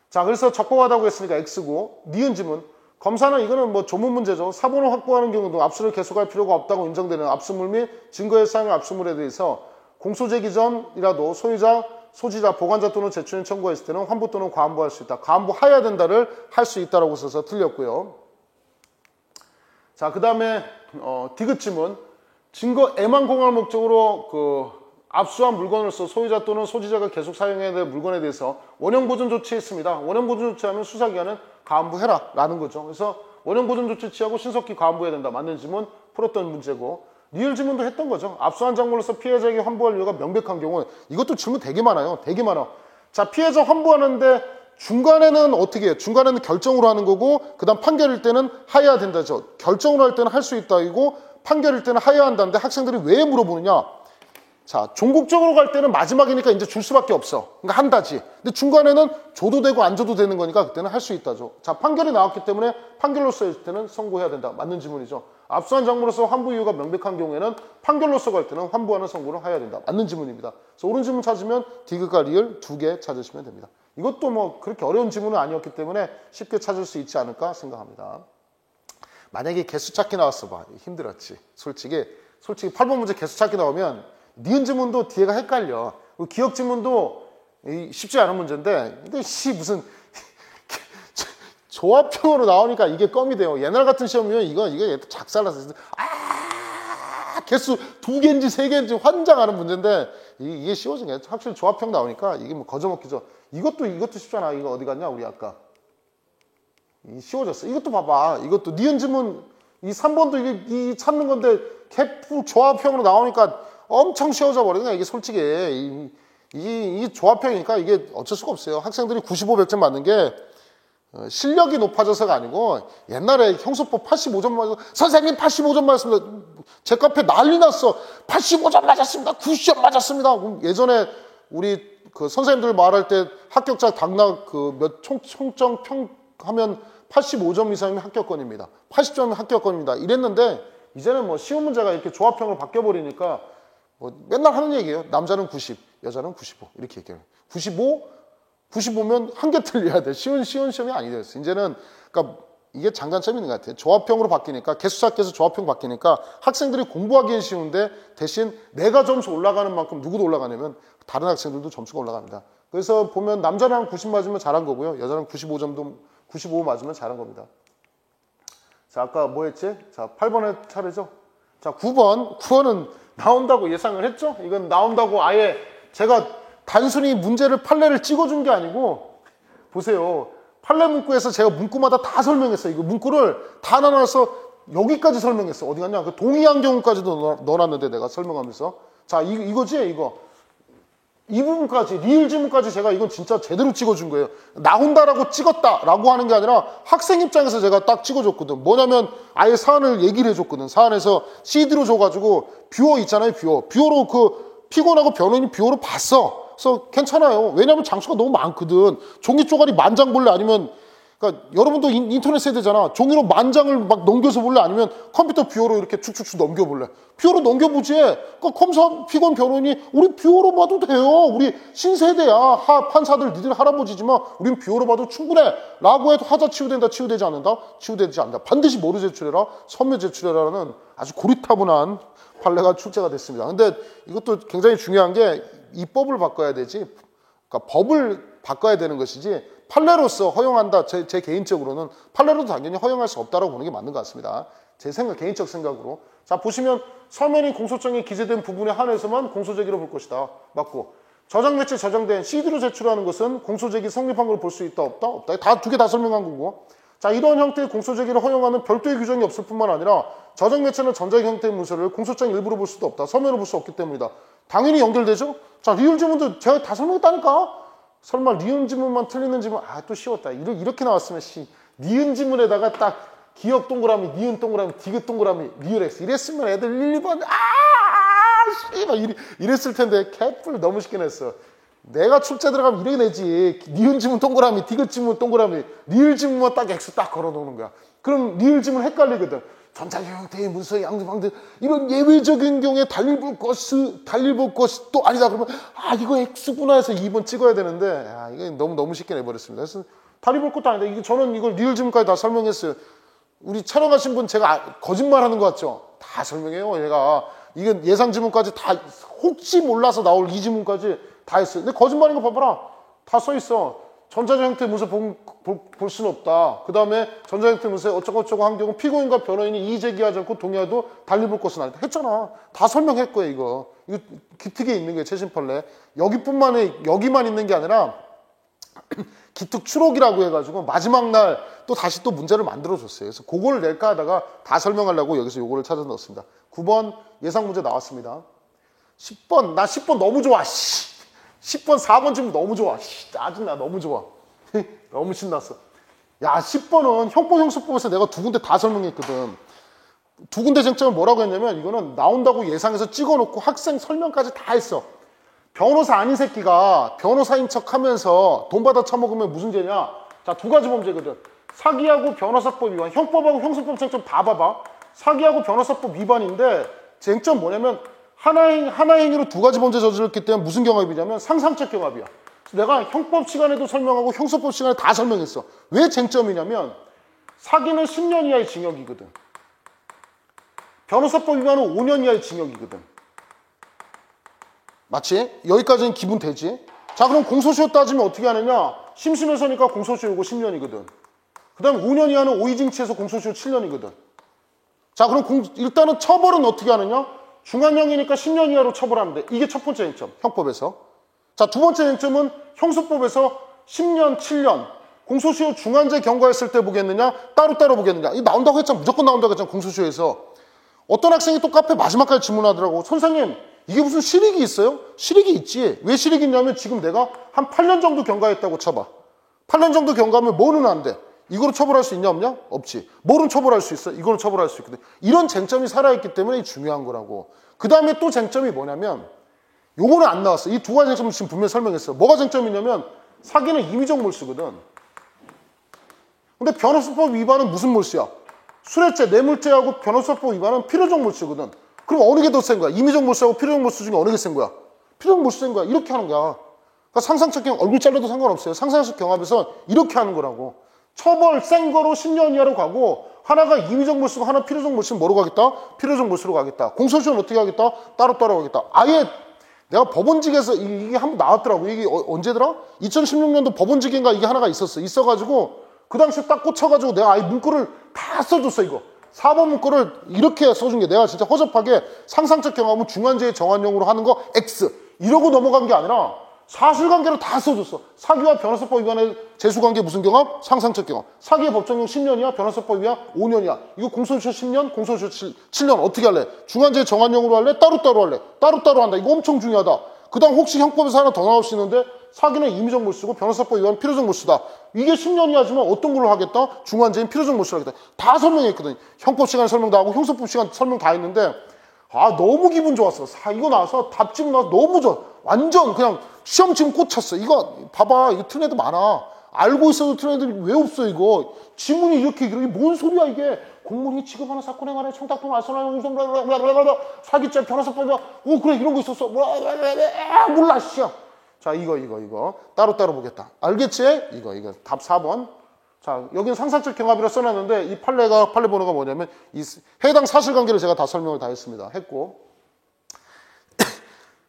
자, 그래서 적법하다고 했으니까 X고, 니은 지문. 검사는 이거는 뭐 조문 문제죠. 사본을 확보하는 경우도 압수를 계속할 필요가 없다고 인정되는 압수물 및 증거의 사용의 압수물에 대해서 공소 제기 전이라도 소유자 소지자, 보관자 또는 제출인 청구했을 때는 환부 또는 과환부할 수 있다. 과환부하여야 된다를 할 수 있다라고 써서 틀렸고요. 자, 그 다음에 디귿 지문. 증거 애망 공할 목적으로 압수한 물건으로서 소유자 또는 소지자가 계속 사용해야 될 물건에 대해서 원형 보존 조치했습니다. 원형 보존 조치하면 수사기관은 과환부해라 라는 거죠. 그래서 원형 보존 조치 취하고 신속히 과환부해야 된다. 맞는 지문 풀었던 문제고, 리을 지문도 했던 거죠. 압수한 작물로서 피해자에게 환부할 이유가 명백한 경우, 이것도 질문 되게 많아요. 되게 많아. 자, 피해자 환부하는데 중간에는 어떻게 해요? 중간에는 결정으로 하는 거고, 그 다음 판결일 때는 하여야 된다죠. 결정으로 할 때는 할 수 있다 이고, 판결일 때는 하여야 한다는데 학생들이 왜 물어보느냐? 자, 종국적으로 갈 때는 마지막이니까 이제 줄 수밖에 없어. 그러니까 한다지. 근데 중간에는 줘도 되고 안 줘도 되는 거니까 그때는 할 수 있다죠. 자, 판결이 나왔기 때문에 판결로서 할 때는 선고해야 된다. 맞는 지문이죠. 압수한 작물로서 환부 이유가 명백한 경우에는 판결로서 갈 때는 환부하는 선고를 해야 된다. 맞는 지문입니다. 그래서 옳은 지문 찾으면 디귿과 리을 2개 찾으시면 됩니다. 이것도 뭐 그렇게 어려운 지문은 아니었기 때문에 쉽게 찾을 수 있지 않을까 생각합니다. 만약에 개수 찾기 나왔어 봐. 힘들었지. 솔직히 8번 문제 개수 찾기 나오면 니은 지문도 뒤에가 헷갈려. 기억 지문도 쉽지 않은 문제인데, 근데 무슨 조합형으로 나오니까 이게 껌이 돼요. 옛날 같은 시험이면 이거 작살나서 개수 2개인지 3개인지 환장하는 문제인데, 이게 쉬워진 게 확실히 조합형 나오니까 이게 뭐 거저먹기죠. 이것도 쉽잖아. 이거 어디 갔냐 우리 아까. 쉬워졌어. 이것도 봐봐. 이것도 니은 지문 이 3번도 이 찾는 건데 개프 조합형으로 나오니까 엄청 쉬워져 버리네. 이게 솔직히 이 조합형이니까 이게 어쩔 수가 없어요. 학생들이 95, 100점 맞는 게 실력이 높아져서가 아니고, 옛날에 형수법 85점 맞아서 선생님 85점 맞았습니다. 제 카페 난리 났어. 85점 맞았습니다. 90점 맞았습니다. 예전에 우리 선생님들 말할 때 합격자 당락 총점 평 하면 85점 이상이면 합격권입니다. 80점이면 합격권입니다. 이랬는데 이제는 뭐 쉬운 문제가 이렇게 조합형으로 바뀌어버리니까 뭐 맨날 하는 얘기예요. 남자는 90, 여자는 95 이렇게 얘기해요. 95면 한 개 틀려야 돼. 쉬운 시험이 아니 됐어. 이제는 그러니까 이게 장단점이 있는 것 같아요. 조합형으로 바뀌니까, 개수 찾기에서 조합형 바뀌니까 학생들이 공부하기엔 쉬운데 대신 내가 점수 올라가는 만큼 누구도 올라가냐면 다른 학생들도 점수가 올라갑니다. 그래서 보면 남자랑 90 맞으면 잘한 거고요. 여자랑 95 맞으면 잘한 겁니다. 자, 아까 뭐 했지? 자, 8번의 차례죠. 자, 9번은 나온다고 예상을 했죠? 이건 나온다고 아예 제가 단순히 문제를 판례를 찍어준 게 아니고, 보세요. 판례 문구에서 제가 문구마다 다 설명했어요. 이거 문구를 다 나눠서 여기까지 설명했어. 어디 갔냐? 그 동의한 경우까지도 넣어놨는데 내가 설명하면서. 자, 이거지, 이거. 이 부분까지, 리을 지문까지 제가 이건 진짜 제대로 찍어준 거예요. 나온다라고 찍었다라고 하는 게 아니라 학생 입장에서 제가 딱 찍어줬거든. 뭐냐면 아예 사안을 얘기를 해줬거든. 사안에서 CD로 줘가지고 뷰어 있잖아요, 뷰어. 뷰어로 피고나고 변호인이 뷰어로 봤어. 그래서 괜찮아요. 왜냐면 장수가 너무 많거든. 종이 쪼가리 10,000장 볼래? 아니면, 그러니까 여러분도 인터넷 세대잖아. 종이로 10,000장을 막 넘겨서 볼래? 아니면 컴퓨터 뷰어로 이렇게 축축축 넘겨볼래? 뷰어로 넘겨보지. 그러니까 검사, 피고인, 변호인이 우리 뷰어로 봐도 돼요. 우리 신세대야. 판사들 니들 할아버지지만 우린 뷰어로 봐도 충분해. 라고 해도 하자 치유된다, 치유되지 않는다? 치유되지 않는다. 반드시 뭐로 제출해라? 서면 제출해라는 아주 고리타분한 판례가 출제가 됐습니다. 근데 이것도 굉장히 중요한 게 입법을 바꿔야 되지, 그러니까 법을 바꿔야 되는 것이지, 판례로서 허용한다. 제 개인적으로는 판례로도 당연히 허용할 수 없다고 보는 게 맞는 것 같습니다. 제 개인적 생각으로. 자, 보시면 서면이 공소장에 기재된 부분에 한해서만 공소제기로 볼 것이다. 맞고, 저장 매체 저장된 CD로 제출하는 것은 공소제기 성립한 걸 볼 수 있다, 없다? 없다. 다 두 개 다 설명한 거고. 자, 이런 형태의 공소제기를 허용하는 별도의 규정이 없을 뿐만 아니라 저장 매체는 전자기 형태의 문서를 공소장 일부로 볼 수도 없다. 서면으로 볼 수 없기 때문이다. 당연히 연결되죠? 자, 리을 지문도 제가 다 설명했다니까? 설마 리을 지문만 틀리는 지문, 또 쉬웠다. 이렇게 나왔으면, 니은 지문에다가 딱 기억 동그라미, 니은 동그라미, 디귿 동그라미, 리을 X. 이랬으면 애들 1, 2번, 이랬을 텐데, 개뿔 너무 쉽게 냈어. 내가 출제 들어가면 이렇게 내지. 니은 지문 동그라미, 디귿 지문 동그라미, 리을 지문만 딱 X 딱 걸어 놓는 거야. 그럼 리을 지문 헷갈리거든. 전자기 형태의 문서의 양수방들, 이런 예외적인 경우에 달릴 볼 것이 또 아니다. 그러면 이거 X구나 해서 2번 찍어야 되는데, 이게 너무 쉽게 내버렸습니다. 그래서 달릴 볼 것도 아니다. 저는 이걸 리을 지문까지 다 설명했어요. 우리 촬영하신 분 제가 거짓말 하는 것 같죠? 다 설명해요. 얘가 이건 예상 지문까지 다, 혹시 몰라서 나올 이 지문까지 다 했어요. 근데 거짓말인 거 봐봐라. 다 써 있어. 전자적 형태 문서 볼 수는 없다. 그 다음에 전자적 형태 문서에 어쩌고저쩌고 한 경우 피고인과 변호인이 이의 제기하지 않고 동의하도 달리 볼 것은 아니다. 했잖아. 다 설명할 거야, 이거. 이거 기특에 있는 게 최신 판례. 여기만 있는 게 아니라 기특 추록이라고 해가지고 마지막 날 또 다시 또 문제를 만들어줬어요. 그래서 그걸 낼까 하다가 다 설명하려고 여기서 요거를 찾아 넣었습니다. 9번 예상 문제 나왔습니다. 10번, 나 10번 너무 좋아. 10번 4번 지금 너무 좋아. 짜증나. 너무 좋아. 너무 신났어. 야, 10번은 형법 형수법에서 내가 두 군데 다 설명했거든. 두 군데 쟁점은 뭐라고 했냐면 이거는 나온다고 예상해서 찍어놓고 학생 설명까지 다 했어. 변호사 아닌 새끼가 변호사인 척하면서 돈 받아 처먹으면 무슨 죄냐? 자, 두 가지 범죄거든. 사기하고 변호사법 위반. 형법하고 형수법 쟁점 다 봐봐. 사기하고 변호사법 위반인데 쟁점 뭐냐면 하나의 행위로 두 가지 범죄 저질렀기 때문에 무슨 경합이냐면 상상적 경합이야. 내가 형법 시간에도 설명하고 형사법 시간에 다 설명했어. 왜 쟁점이냐면 사기는 10년 이하의 징역이거든. 변호사법 위반은 5년 이하의 징역이거든. 맞지? 여기까지는 기분 되지? 자, 그럼 공소시효 따지면 어떻게 하느냐? 심심해서니까 공소시효고 10년이거든. 그 다음에 5년 이하는 오이징치에서 공소시효 7년이거든. 자, 그럼 일단은 처벌은 어떻게 하느냐? 중한형이니까 10년 이하로 처벌하면 돼. 이게 첫 번째 쟁점, 형법에서. 자, 두 번째 쟁점은 형수법에서 10년, 7년. 공소시효 중한죄 경과했을 때 보겠느냐? 따로따로 보겠느냐? 이거 나온다고 했잖아. 무조건 나온다고 했잖아. 공소시효에서. 어떤 학생이 또 카페 마지막까지 질문하더라고. 선생님, 이게 무슨 실익이 있어요? 실익이 있지. 왜 실익이 있냐면 지금 내가 한 8년 정도 경과했다고 쳐봐. 8년 정도 경과하면 뭐는 안 돼? 이거로 처벌할 수 있냐 없냐? 없지. 뭐는 처벌할 수 있어? 이거는 처벌할 수 있거든. 이런 쟁점이 살아있기 때문에 중요한 거라고. 그 다음에 또 쟁점이 뭐냐면 요거는 안 나왔어. 이 두 가지 쟁점을 지금 분명히 설명했어. 뭐가 쟁점이냐면 사기는 임의적 몰수거든. 근데 변호사법 위반은 무슨 몰수야? 술해죄, 뇌물죄하고 변호사법 위반은 필요적 몰수거든. 그럼 어느 게 더 센 거야? 임의적 몰수하고 필요적 몰수 중에 어느 게 센 거야? 필요적 몰수 센 거야. 이렇게 하는 거야. 그러니까 상상적 경합, 얼굴 잘라도 상관없어요. 상상적 경합에서 이렇게 하는 거라고. 처벌 센 거로 10년 이하로 가고 하나가 임의적 몰수고 하나 필요적 몰수는 뭐로 가겠다? 필요적 몰수로 가겠다. 공소시효는 어떻게 하겠다? 따로따로 하겠다. 아예 내가 법원직에서 이게 한번 나왔더라고. 이게 언제더라? 2016년도 법원직인가 이게 하나가 있어가지고 그 당시에 딱 꽂혀가지고 내가 아예 문구를 다 써줬어 이거. 4번 문구를 이렇게 써준 게 내가 진짜 허접하게 상상적 경험은 중한죄의 정한용으로 하는 거 X 이러고 넘어간 게 아니라 사실관계로 다 써줬어. 사기와 변호사법 위반의 재수관계 무슨 경험? 상상적 경험. 사기의 법정형 10년이야, 변호사법 위반 5년이야. 이거 공소시효 10년, 공소시효 7년 어떻게 할래? 중한죄 정한형으로 할래? 따로따로 할래? 따로따로 한다. 이거 엄청 중요하다. 그 다음 혹시 형법에서 하나 더 나올 수 있는데 사기는 임의적 몰수고 변호사법 위반은 필요적 몰수다. 이게 10년이 하지만 어떤 걸로 하겠다? 중한죄인 필요적 몰수를 하겠다. 다 설명했거든. 형법 시간에 설명 다 하고 형사법 시간 설명 다 했는데 아 너무 기분 좋았어. 이거 나와서 답지고 나서 너무 좋아. 완전 그냥 시험 지금 꽂혔어. 이거 봐봐. 이거 틀린 애들 많아. 알고 있어도 틀린 애들이 왜 없어 이거. 지문이 이게 뭔 소리야 이게. 공무원이 취급하는 사건에 관해 청탁동 알선하는 사기죄 변호사법 그래 이런 거 있었어. 몰라 씨야. 자 이거 따로따로 보겠다. 알겠지? 이거 답 4번. 자 여기는 상상적 경합이라 써놨는데 이 판례 번호가 뭐냐면 이 해당 사실관계를 제가 다 설명을 다 했습니다. 했고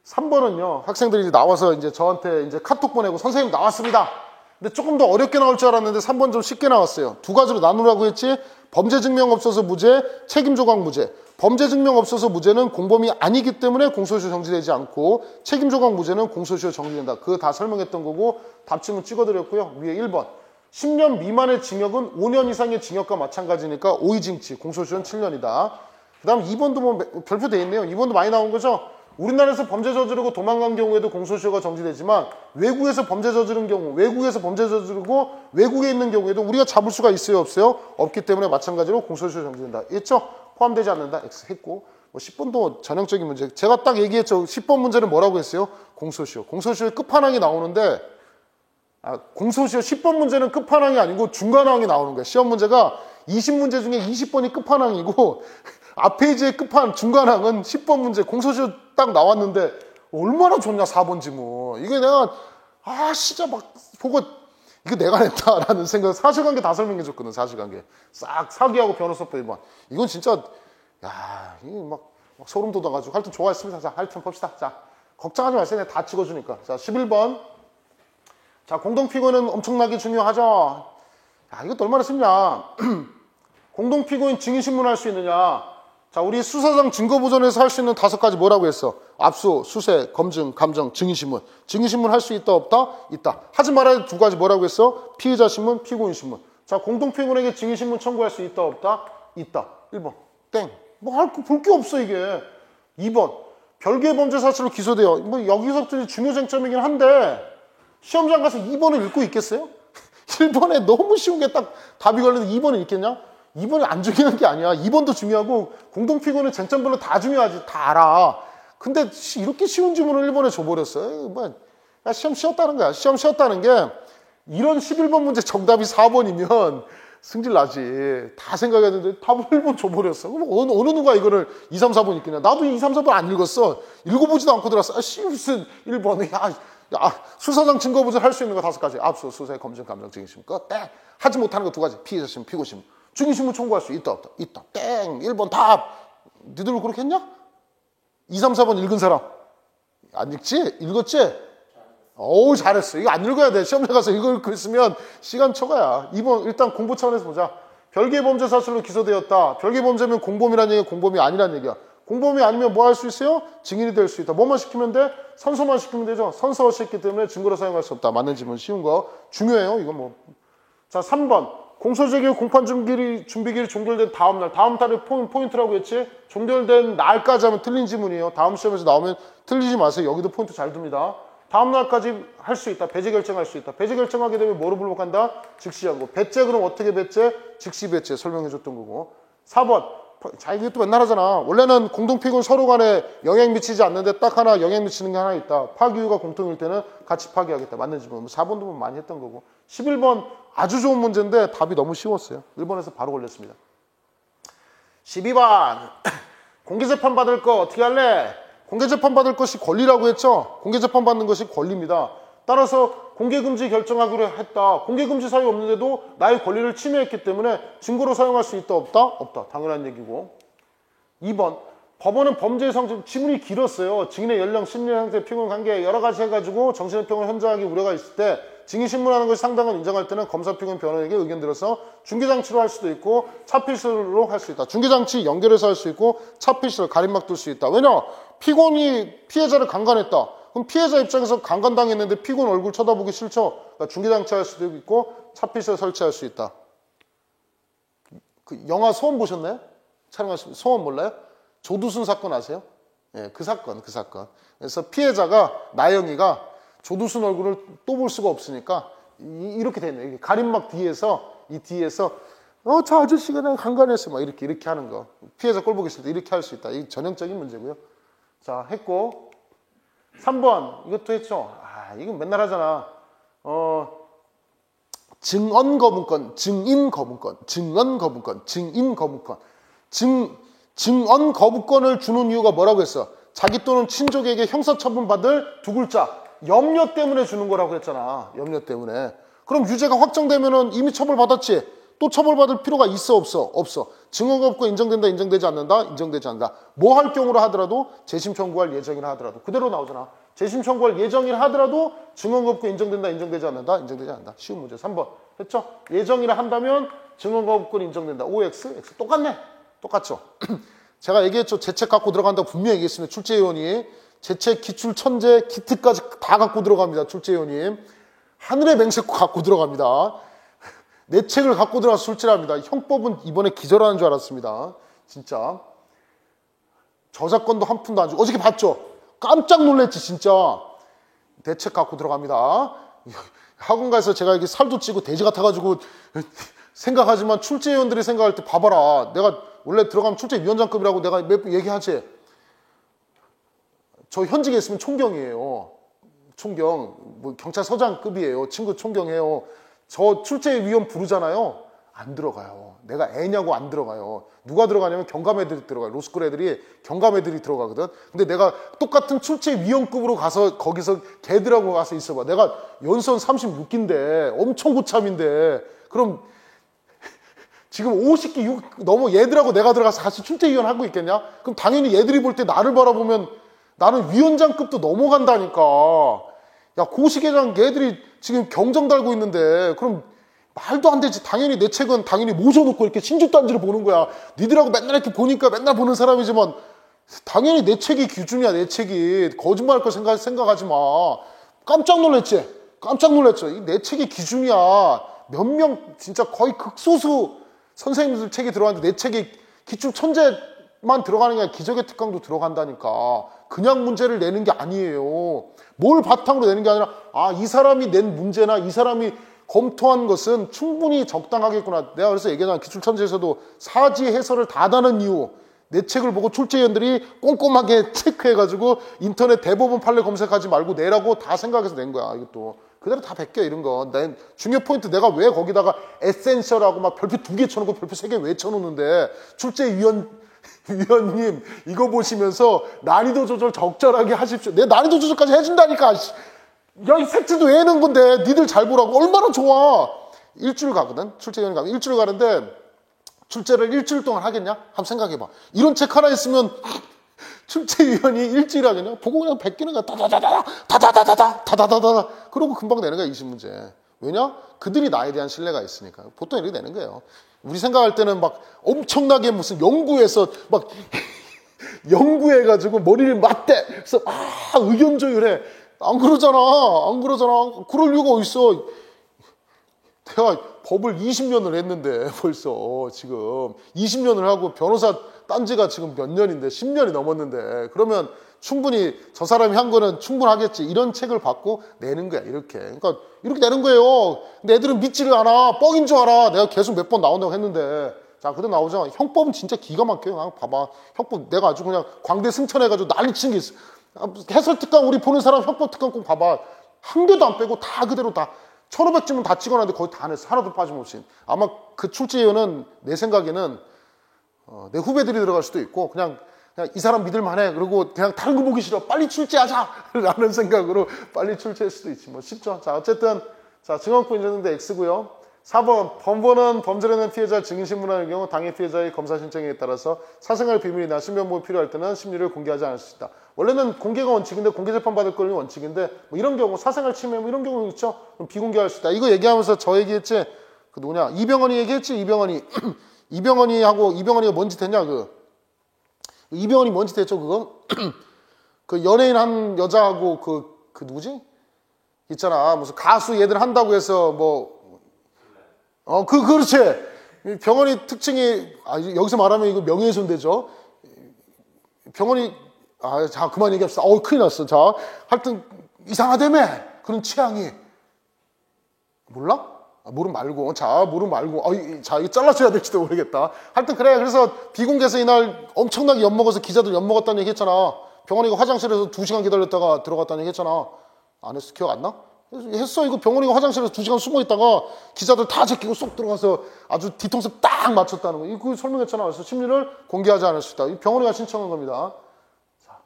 3번은요 학생들이 이제 나와서 이제 저한테 이제 카톡 보내고 선생님 나왔습니다. 근데 조금 더 어렵게 나올 줄 알았는데 3번 좀 쉽게 나왔어요. 두 가지로 나누라고 했지. 범죄 증명 없어서 무죄, 책임 조각 무죄. 범죄 증명 없어서 무죄는 공범이 아니기 때문에 공소시효 정지되지 않고 책임 조각 무죄는 공소시효 정지된다. 그거 다 설명했던 거고 답지문 찍어드렸고요. 위에 1번. 10년 미만의 징역은 5년 이상의 징역과 마찬가지니까 오이징치, 공소시효는 7년이다. 그 다음 2번도 뭐 별표 돼 있네요. 2번도 많이 나온 거죠. 우리나라에서 범죄 저지르고 도망간 경우에도 공소시효가 정지되지만 외국에서 범죄 저지른 경우, 외국에서 범죄 저지르고 외국에 있는 경우에도 우리가 잡을 수가 있어요, 없어요? 없기 때문에 마찬가지로 공소시효 정지된다. 있죠? 포함되지 않는다. X 했고 뭐 10번도 전형적인 문제. 제가 딱 얘기했죠. 10번 문제는 뭐라고 했어요? 공소시효. 공소시효의 끝판왕이 나오는데 공소시효 10번 문제는 끝판왕이 아니고 중간왕이 나오는 거예요. 시험 문제가 20문제 중에 20번이 끝판왕이고 앞 페이지의 중간왕은 10번 문제 공소시효 딱 나왔는데 얼마나 좋냐 4번 지문. 이게 내가 진짜 막 보고 이거 내가 냈다라는 생각. 사실관계 다 설명해 줬거든. 사실관계 싹 사기하고 변호사법 위반. 이건 진짜 이게 막 소름 돋아가지고 하여튼 좋아했습니다. 자 하여튼 봅시다. 자 걱정하지 마세요. 내가 다 찍어주니까. 자, 11번. 자, 공동피고는 엄청나게 중요하죠. 야, 이것도 얼마나 쉽냐. 공동피고인 증인신문할 수 있느냐. 자, 우리 수사상 증거보전에서 할 수 있는 5가지 뭐라고 했어? 압수, 수색, 검증, 감정, 증인신문. 증인신문 할 수 있다, 없다? 있다. 하지 말아야 2가지 뭐라고 했어? 피의자 신문, 피고인 신문. 자, 공동피고인에게 증인신문 청구할 수 있다, 없다? 있다. 1번. 땡. 뭐 볼 게 없어, 이게. 2번. 별개의 범죄 사실로 기소돼요. 뭐 여기서부터 중요 쟁점이긴 한데 시험장 가서 2번을 읽고 있겠어요? 1번에 너무 쉬운 게 딱 답이 걸리는데 2번을 읽겠냐? 2번이 안 중요한 게 아니야. 2번도 중요하고 공동피고는 쟁점별로 다 중요하지. 다 알아. 근데 이렇게 쉬운 질문을 1번에 줘버렸어. 뭐, 야, 시험 쉬었다는 거야. 시험 쉬었다는 게 이런 11번 문제 정답이 4번이면 승질 나지. 다 생각했는데 답을 1번 줘버렸어. 그럼 어느 누가 이거를 2, 3, 4번 읽겠냐. 나도 2, 3, 4번 안 읽었어. 읽어보지도 않고 들었어. 무슨 1번에. 수사상 증거보전 할 수 있는 거 5가지. 압수, 수색, 검증, 감정, 증인신문. 땡. 하지 못하는 거 2가지. 피의자 신문, 피고 신문. 증인신문 청구할 수 있다, 없다? 있다. 땡. 1번 답. 니들 그렇게 했냐? 2, 3, 4번 읽은 사람. 안 읽지? 읽었지? 어우, 잘했어. 이거 안 읽어야 돼. 시험장 가서 이거 읽고 있으면 시간 초과야. 2번 일단 공부 차원에서 보자. 별개의 범죄 사실로 기소되었다. 별개의 범죄면 공범이라는 얘기야, 공범이 아니라는 얘기야. 공범이 아니면 뭐 할 수 있어요? 증인이 될 수 있다. 뭐만 시키면 돼? 선서만 시키면 되죠. 선서 없이 했기 때문에 증거로 사용할 수 없다. 맞는 질문 쉬운 거. 중요해요. 이거 뭐. 자, 3번. 공소제기 후 공판 준비기일이 종결된 다음 날. 다음 달에 포인트라고 했지? 종결된 날까지 하면 틀린 지문이에요. 다음 시험에서 나오면 틀리지 마세요. 여기도 포인트 잘 둡니다. 다음 날까지 할 수 있다. 배제 결정할 수 있다. 배제 결정하게 되면 뭐로 불복한다? 즉시하고. 배제 그럼 어떻게 배제? 즉시 배제. 설명해 줬던 거고. 4번. 자, 이것도 맨날 하잖아. 원래는 공동피고인 서로 간에 영향 미치지 않는데 딱 하나 영향 미치는 게 하나 있다. 파기유가 공통일 때는 같이 파기하겠다. 맞는 질문. 4번도 많이 했던 거고. 11번 아주 좋은 문제인데 답이 너무 쉬웠어요. 1번에서 바로 걸렸습니다. 12번. 공개재판 받을 거 어떻게 할래? 공개재판 받을 것이 권리라고 했죠? 공개재판 받는 것이 권리입니다. 따라서 공개금지 결정하기로 했다. 공개금지 사유 없는데도 나의 권리를 침해했기 때문에 증거로 사용할 수 있다, 없다? 없다. 당연한 얘기고. 2번. 법원은 범죄의 성질, 지문이 길었어요. 증인의 연령, 심리 상태, 피고인 관계 여러 가지 해가지고 정신의 평을 현저하게 우려가 있을 때 증인 신문하는 것이 상당한 인정할 때는 검사, 피고인, 변호인에게 의견 들어서 중개장치로 할 수도 있고 차필수로 할 수 있다. 중개장치 연결해서 할 수 있고 차필수로 가림막 둘 수 있다. 왜냐? 피고인이 피해자를 강간했다. 그럼 피해자 입장에서 강간당했는데 피고인 얼굴 쳐다보기 싫죠? 그러니까 중개장치 할 수도 있고 차필수를 설치할 수 있다. 그 영화 소원 보셨나요? 촬영하시면 소원 몰라요? 조두순 사건 아세요? 예, 그 사건. 그래서 피해자가 나영이가 조두순 얼굴을 또 볼 수가 없으니까 이렇게 돼 있네. 가림막 뒤에서 저 아저씨가 내가 강간했어 막 이렇게 하는 거. 피해자 꼴 보기 싫을 때 이렇게 할 수 있다. 이 전형적인 문제고요. 자, 했고 3번 이것도 했죠. 이건 맨날 하잖아. 증언 거부권, 증인 거부권. 증언 거부권을 주는 이유가 뭐라고 했어? 자기 또는 친족에게 형사처분받을 2글자 염려 때문에 주는 거라고 했잖아. 염려 때문에. 그럼 유죄가 확정되면은 이미 처벌받았지. 또 처벌받을 필요가 있어, 없어? 없어. 증언 거부권 인정된다, 인정되지 않는다? 인정되지 않는다. 뭐 할 경우로 하더라도 재심 청구할 예정이라 하더라도 그대로 나오잖아. 재심 청구할 예정이라 하더라도 증언 거부권 인정된다, 인정되지 않는다? 인정되지 않는다. 쉬운 문제 3번 했죠? 예정이라 한다면 증언 거부권 인정된다. OX, X 똑같네. 똑같죠? 제가 얘기했죠. 제 책 갖고 들어간다고 분명히 얘기했습니다. 출제위원이. 제 책 기출 천재 키트까지 다 갖고 들어갑니다. 출제위원님. 하늘의 맹세코 갖고 들어갑니다. 내 책을 갖고 들어가서 출제를 합니다. 형법은 이번에 기절하는 줄 알았습니다. 진짜. 저작권도 한 푼도 안 주고. 어저께 봤죠? 깜짝 놀랐지 진짜. 내 책 갖고 들어갑니다. 학원 가서 제가 이렇게 살도 찌고 돼지 같아가지고 생각하지만 출제위원들이 생각할 때 봐봐라. 내가 원래 들어가면 출제위원장급이라고 내가 몇 번 얘기하지. 저 현직에 있으면 총경이에요. 총경. 뭐 경찰서장급이에요. 친구 총경이에요. 저 출제위원 부르잖아요. 안 들어가요. 내가 애냐고 안 들어가요. 누가 들어가냐면 경감 애들이 들어가요. 로스쿨 애들이 경감 애들이 들어가거든. 근데 내가 똑같은 출제위원급으로 가서 거기서 걔들하고 가서 있어봐. 내가 연수원 36기인데 엄청 고참인데 그럼 지금 50기 넘어 얘들하고 내가 들어가서 같이 출제위원 하고 있겠냐? 그럼 당연히 얘들이 볼 때 나를 바라보면 나는 위원장급도 넘어간다니까. 야, 고시계장 걔들이 지금 경정 달고 있는데 그럼 말도 안 되지. 당연히 내 책은 당연히 모셔놓고 이렇게 신주단지를 보는 거야. 니들하고 맨날 이렇게 보니까 맨날 보는 사람이지만 당연히 내 책이 기준이야. 내 책이. 거짓말할 거 생각하지 마. 깜짝 놀랐지? 깜짝 놀랐죠? 내 책이 기준이야. 몇 명 진짜 거의 극소수 선생님들 책이 들어가는데 내 책이 기출 천재만 들어가는 게 아니라 기적의 특강도 들어간다니까. 그냥 문제를 내는 게 아니에요. 뭘 바탕으로 내는 게 아니라 이 사람이 낸 문제나 이 사람이 검토한 것은 충분히 적당하겠구나. 내가 그래서 얘기하잖아. 기출천재에서도 사지 해설을 다 다는 이유. 내 책을 보고 출제위원들이 꼼꼼하게 체크해가지고 인터넷 대법원 판례 검색하지 말고 내라고 다 생각해서 낸 거야. 이것도. 그대로 다 베껴 이런 거. 중요 포인트 내가 왜 거기다가 에센셜하고 막 별표 2개 쳐놓고 별표 3개 왜 쳐놓는데 위원님 이거 보시면서 난이도 조절 적절하게 하십시오. 내 난이도 조절까지 해준다니까. 야, 이 팩트도 왜 해놓은 건데 니들 잘 보라고. 얼마나 좋아. 일주일 가거든. 출제위원 가면 일주일 가는데 출제를 일주일 동안 하겠냐? 한번 생각해봐. 이런 책 하나 있으면 출제위원이 일주일 하겠냐? 보고 그냥 베끼는 거야. 다다다다다 그러고 금방 내는 거야. 20문제. 왜냐? 그들이 나에 대한 신뢰가 있으니까. 보통 이렇게 내는 거예요. 우리 생각할 때는 막 엄청나게 무슨 연구해서 막 연구해가지고 머리를 맞대. 그래서 의견 조율해. 안 그러잖아. 안 그러잖아. 그럴 이유가 어딨어. 내가 법을 20년을 했는데 벌써 지금 20년을 하고 변호사 딴지가 지금 몇 년인데 10년이 넘었는데 그러면 충분히 저 사람이 한 거는 충분하겠지. 이런 책을 받고 내는 거야. 이렇게. 그러니까 이렇게 내는 거예요. 근데 애들은 믿지를 않아. 뻥인 줄 알아. 내가 계속 몇 번 나온다고 했는데 자, 그대로 나오잖아. 형법은 진짜 기가 막혀요. 봐봐. 형법 내가 아주 그냥 광대 승천해가지고 난리 치는 게 있어. 해설 특강 우리 보는 사람 형법 특강 꼭 봐봐. 한 개도 안 빼고 다 그대로 다 1500점은 다 찍어놨는데 거의 다 냈어. 하나도 빠짐없이. 아마 그 출제위원은 내 생각에는 내 후배들이 들어갈 수도 있고 그냥 이 사람 믿을만해. 그리고 그냥 다른 거 보기 싫어. 빨리 출제하자 라는 생각으로 빨리 출제할 수도 있지. 뭐 쉽죠. 자, 어쨌든 자, 증언권 인정인데 X고요. 4번 범번은 범죄를 낸 피해자 증인신문하는 경우 당해 피해자의 검사 신청에 따라서 사생활 비밀이나 신변보호 필요할 때는 심리를 공개하지 않을 수 있다. 원래는 공개가 원칙인데 공개 재판 받을 권리 원칙인데 뭐 이런 경우 사생활 침해 뭐 이런 경우 있죠. 그럼 비공개할 수 있다. 이거 얘기하면서 저 얘기했지. 그 누구냐? 이병헌이 얘기했지. 이병헌이가 뭔 짓 했냐? 이병헌이 뭔 짓 했죠? 그거? 그 연예인 한 여자하고 그 누구지? 있잖아. 무슨 가수 얘들 한다고 해서 뭐 그렇지. 병원이 특징이, 여기서 말하면 이거 명예훼손되죠. 병원이, 자, 그만 얘기합시다. 큰일 났어. 자, 하여튼, 이상하다며. 그런 취향이. 몰라? 모르면 말고. 자, 모르면 말고. 자, 이거 잘라줘야 될지도 모르겠다. 하여튼, 그래. 그래서 비공개에서 이날 엄청나게 엿먹어서 기자들 엿먹었다는 얘기 했잖아. 병원이가 화장실에서 2시간 기다렸다가 들어갔다는 얘기 했잖아. 안 했어? 기억 안 나? 했어. 이거 병원이가 화장실에서 2시간 숨어 있다가 기자들 다 제끼고 쏙 들어가서 아주 뒤통수 딱 맞췄다는 거. 이거 설명했잖아. 그래서 심리를 공개하지 않을 수 있다. 병원이가 신청한 겁니다. 자,